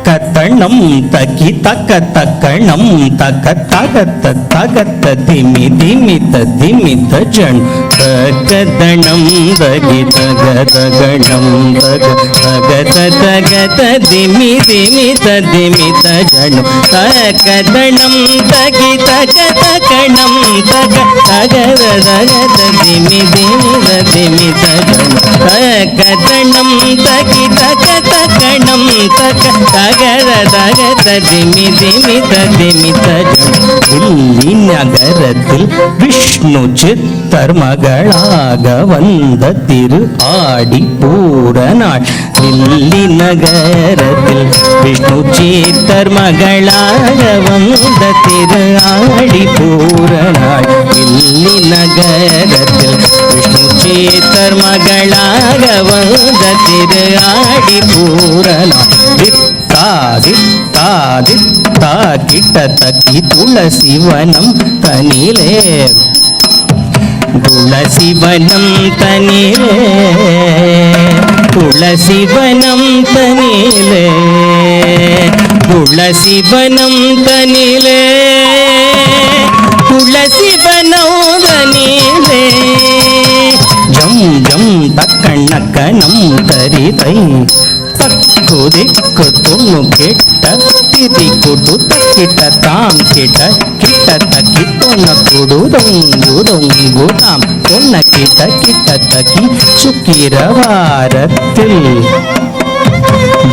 தக்கணம் தக்கி தக்க தக்கணம் தக்க தகத்த தகத்த திமி திமித்த திமித்த ஜன் தகதணம் தகி தக தகணம் தக தகத தகத திமி திமித்த திமித்த ஜன் தகதணம் தகி தக தகணம் தக தகத தகத திமி திமித திமித்த ஜன் தகதணம் தகி தக தகணம் தக தகத தகத திமி திமித திமித ஜன் தில்லி நகரத்தில் விஷ்ணு சித்தர் மக மகளாக வந்த திரு ஆடி பூர நாள் தில்லி நகரத்தில் விஷ்ணு சீத்தர் மகளாக வந்த திரு ஆடி பூர நாள் தில்லி நகரத்தில் விஷ்ணு சீத்தர் மகளாக வந்த திரு ஆடி பூர நாள் தித்தா கிட்ட தக்கி துளசிவனம் தனிலே துளசிவனம் தனிலே துளசிவனம் தனிலே துளசிவனம் தனிலே துளசிவனம் தனிலே ஜம் ஜம் தக்கண்ணக்கணம் தரிதை தக்கு திக்கு துண்ணு கிட்ட திதி குடு தக்கிட்ட தாம் கிட்ட கிட்ட தக்கி தொன்ன குடு தொங்கு தொங்கு தாம் தொன்ன கிட்ட கிட்ட தக்கி சுக்கிரவாரத்தில்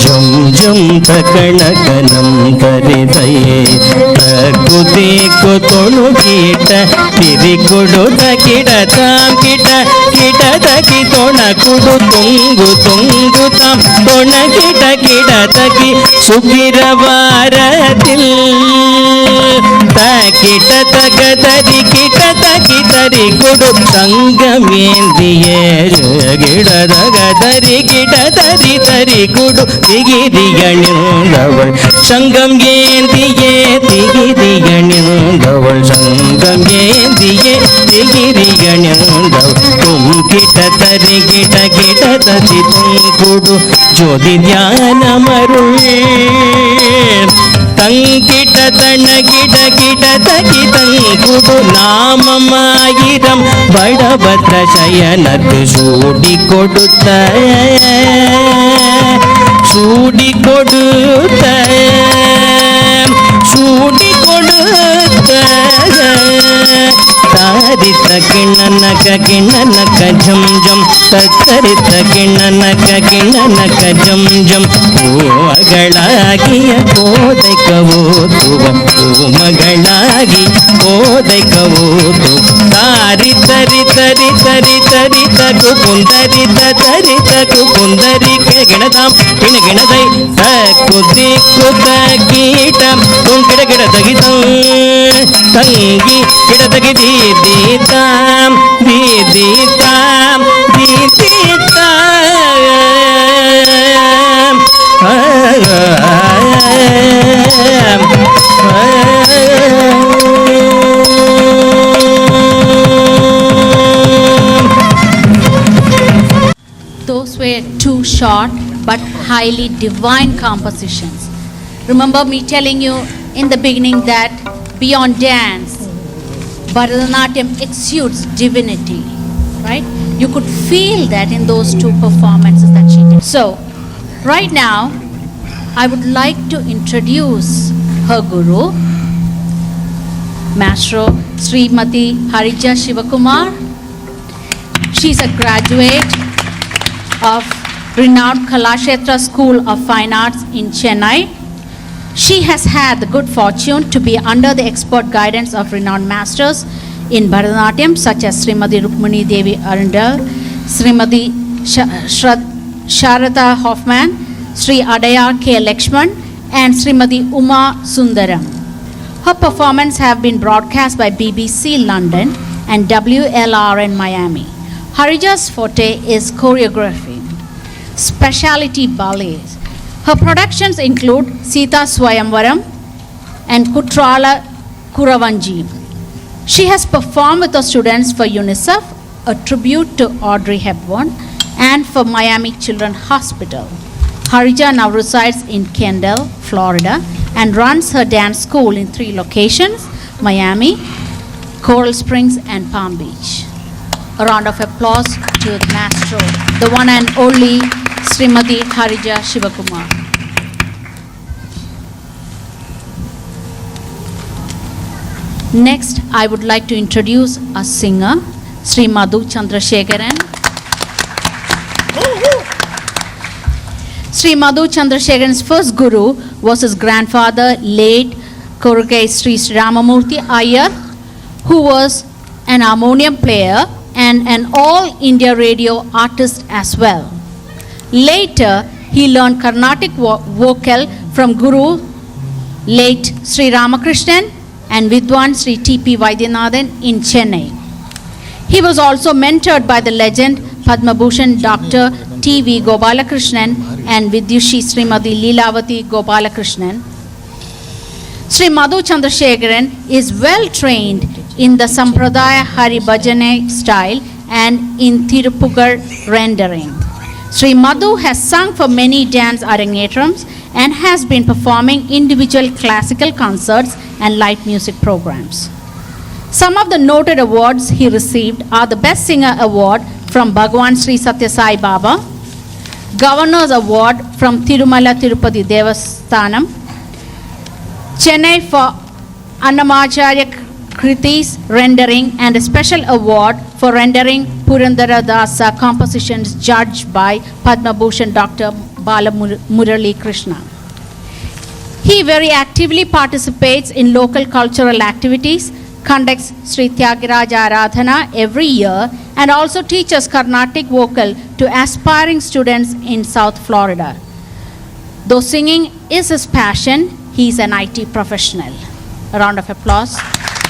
ஜம் ஜம் தக்கணகனம் தரிதையே தக்கு திக்கு தொணு கிட்ட திதி குடு தக்கிட தாம் கிட்ட கிட்ட தக்கி தொண குடு தொங்கு தொங்கு தாம் தொண கிட்ட கிட தக்கி சுக்கிரவாரத்தில் தக்கிட்ட தக்க தரி கிட்ட தக்கி தரி குடு சங்கமேந்தியே கிட தக தரி கிட தரி தரி குடு திகிரியணிந்தவள் சங்கம் ஏந்தியே திகிரியணிந்தவள் சங்கம் ஏந்தியே திகிரியணிந்தவள் தும் கிட்ட தரி கிட்ட கிட்ட தரி தும் குடு ஜோதி ஞானமருள் தங்கிட்ட தன கிட கிட தகி தங்குடு நாமமாயிரம் வடபத்ர சயனத்து சூடி கொடுத்த சூடி கொடுத்த சூடி கொடுத்த தாரித்த கிண்ணனக கிண்ணனக ஜம் ஜம் தத்தரித்த கிண்ணனக கிண்ணனக ஜம் ஜம் பூமகளாகிய கோதை கவோதுவம் பூமகளாகி கோதை கவோது தாரி தரி தரி தரி தரி தகு குந்தரி தரி தகு குந்தரி கிணதாம் கிண கிணதை தக்கு திக்கு தகீடம் தும் கிட கிட தகிதம் தங்கி கிட தகி தீதிதாம் தீதிதாம் தீதிதாம் Those were two short but highly divine compositions. Remember me telling you in the beginning that beyond dance, Bharatanatyam exudes divinity, right? You could feel that in those two performances that she did. So, right now, I would like to introduce her guru, Maestro Srimati Harija Shivakumar. She's a graduate of renowned Kalakshetra School of Fine Arts in Chennai. She has had the good fortune to be under the expert guidance of renowned masters in Bharatanatyam such as Srimati Rukmini Devi Arundel, Srimati Sharada Hoffman, Sri Adayar K. Lakshman and Srimati Uma Sundaram. Her performances have been broadcast by BBC London and WLRN Miami. Harija's forte is choreography, specialty ballets. Her productions include Sita Swayamvaram and Kutrala Kuravanji. She has performed with her students for UNICEF, a tribute to Audrey Hepburn, and for Miami Children's Hospital. Harija now resides in Kendall, Florida, and runs her dance school in 3 locations: Miami, Coral Springs, and Palm Beach. A round of applause to the maestro, the one and only Srimati Harija Shivakumar. Next, I would like to introduce a singer, Sri Madhu Chandrasekharan. Sri Madhu Chandrasekharan's first guru was his grandfather, late Korukai Sri Ramamurthy Iyer, who was an harmonium player and an all India radio artist as well. Later, he learned Carnatic vocal from Guru late Sri Ramakrishnan and Vidwan Sri T.P. Vaidyanathan in Chennai. He was also mentored by the legend Padma Bhushan Dr. T.V. Gopalakrishnan and Vidyushi Srimati Leelavati Gopalakrishnan. Sri Madhu Chandrasekharan is well trained in the Sampradaya Hari Bhajane style and in Thirupugar rendering. Sri Madhu has sung for many dance Arangettams and has been performing individual classical concerts and light music programs. Some of the noted awards he received are the Best Singer Award from Bhagwan Sri Satya Sai Baba, Governor's Award from Tirumala Tirupati Devasthanam, Chennai for Annamacharya Kritis rendering, and a special award for rendering Purandara Dasa compositions judged by Padma Bhushan Dr. Bala Murali Krishna. He very actively participates in local cultural activities, conducts Sri Tyagaraja Aradhana every year, and also teaches Carnatic vocal to aspiring students in South Florida. Though singing is his passion, he is an IT professional. A round of applause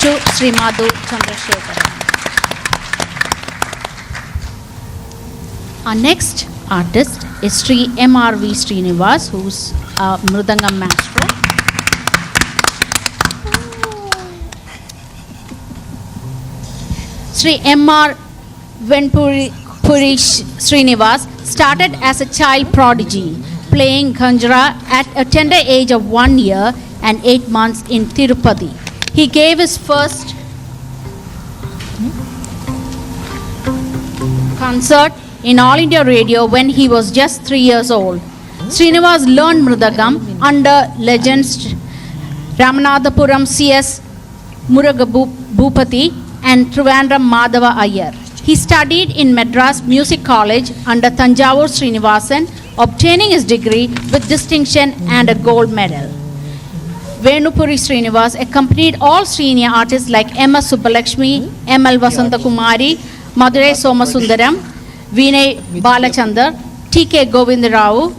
to Sri Madhu Chandrasekharan. Our next artist is Sri M.R.V. Srinivas, who's a Mridangam maestro. Sri M.R. Venpuri Srinivas started as a child prodigy, playing Khanjra at a tender age of 1 year and 8 months in Tirupati. He gave his first concert in All India Radio when he was just 3 years old. Srinivas learned Mridangam under legends Ramanathapuram C.S. Murugabhupati and Trivandrum Madhava Iyer. He studied in Madras Music College under Thanjavur Srinivasan, obtaining his degree with distinction and a gold medal. Venupuri Srinivas accompanied all senior artists like M.S. Subbalakshmi, M.L. Vasantakumari, Madurai Somasundaram, Vinay Balachandar, T.K. Govindarao,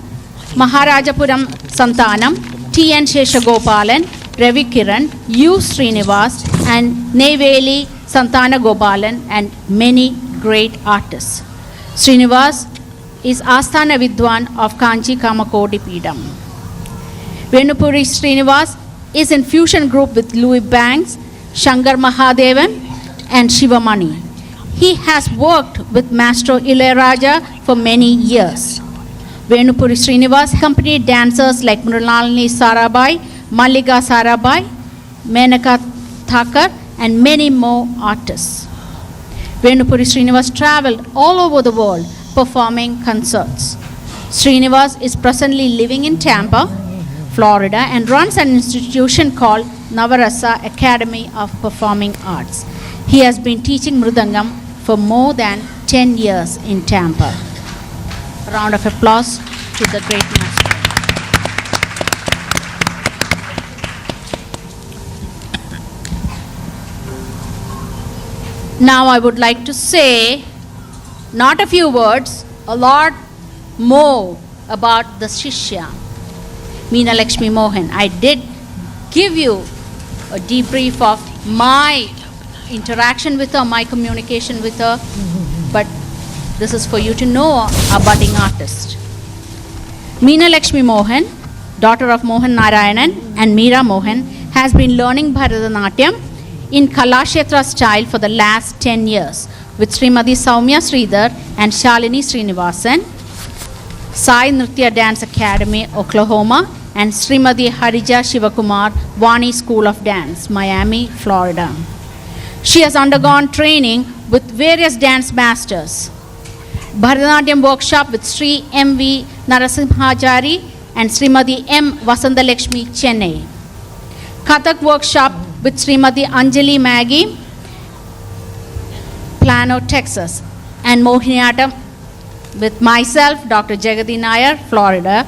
Maharajapuram Santanam, T.N. Sheshagopalan, Ravi Kiran, U. Srinivas, and Neyveli Santana Gopalan, and many great artists. Srinivas is Asthana Vidwan of Kanchi Kamakodi Peedam. Venupuri Srinivas is in fusion group with Louis Banks, Shankar Mahadevan, and Shivamani. He has worked with Maestro Ilayaraja for many years. Venupuri Srinivas accompanied dancers like Mrinalini Sarabhai, Mallika Sarabhai, Menaka Thakur, and many more artists. Venupuri Srinivas traveled all over the world performing concerts. Srinivas is presently living in Tampa, Florida, and runs an institution called Navarasa Academy of Performing Arts. He has been teaching Mridangam for more than 10 years in Tampa. A round of applause to the great master. Now I would like to say not a few words, a lot more about the Shishya, Meena Mohan. I did give you a debrief of my interaction with her, my communication with her, but this is for you to know a budding artist. Meena Mohan, daughter of Mohan Narayanan and Meera Mohan, has been learning Bharatanatyam in Kalakshetra style for the last 10 years with Srimati Soumya Sridhar and Shalini Srinivasan, Sai Nritya Dance Academy, Oklahoma, and Srimati Harija Shivakumar, Vani School of Dance, Miami, Florida. She has undergone training with various dance masters. Bharatanatyam workshop with Sri M.V. Narasimhachari and Srimati M. Vasandalakshmi, Chennai. Kathak workshop with Srimati Anjali Maggie, Plano, Texas, and Mohiniyattam with myself, Dr. Jagadi Nair, Florida.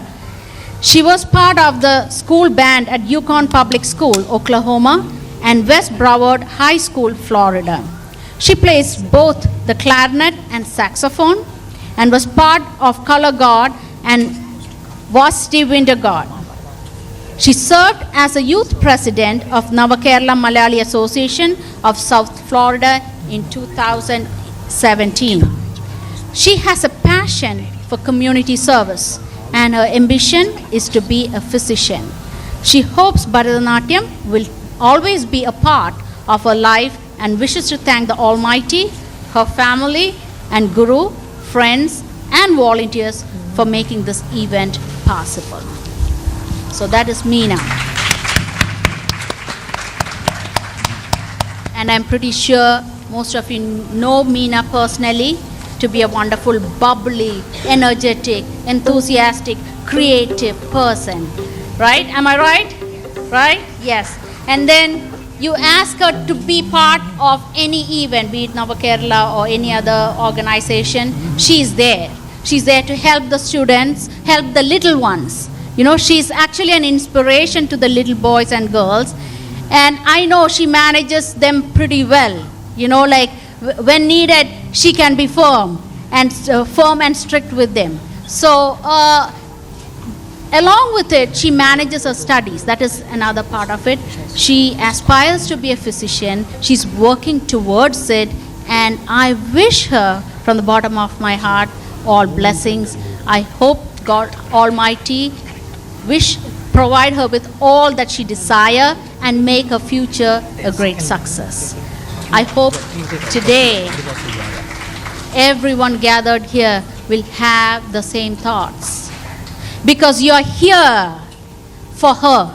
She was part of the school band at Yukon Public School, Oklahoma, and West Broward High School, Florida. She plays both the clarinet and saxophone and was part of Color Guard and Varsity Winter Guard. She served as a youth president of Navakerala Malayali Association of South Florida in 2017. She has a passion for community service and her ambition is to be a physician. She hopes Bharatanatyam will always be a part of her life and wishes to thank the Almighty, her family and Guru, friends and volunteers for making this event possible. So that is Meena. And I'm pretty sure most of you know Meena personally to be a wonderful, bubbly, energetic, enthusiastic, creative person. Right? Am I right? Right? Yes. And then you ask her to be part of any event, be it Navakerala or any other organization, she's there. She's there to help the students, help the little ones. You know, she's actually an inspiration to the little boys and girls. And I know she manages them pretty well. You know, like when needed, she can be firm and strict with them. So, along with it, she manages her studies. That is another part of it. She aspires to be a physician. She's working towards it. And I wish her from the bottom of my heart all blessings. I hope God Almighty provide her with all that she desire and make her future a great success. I hope today everyone gathered here will have the same thoughts. Because you're here for her.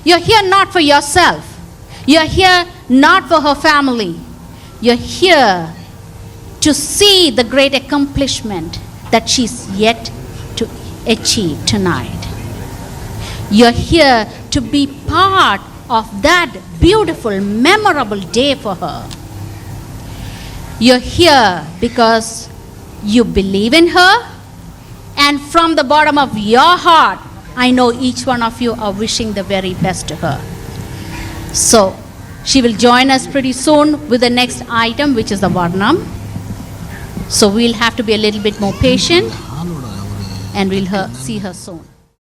You're here not for yourself. You're here not for her family. You're here to see the great accomplishment that she's yet to achieve tonight. You're here to be part of that beautiful, memorable day for her. You're here because you believe in her, and from the bottom of your heart, I know each one of you are wishing the very best to her. So, she will join us pretty soon with the next item, which is the Varnam. So, we'll have to be a little bit more patient, and we'll see her soon.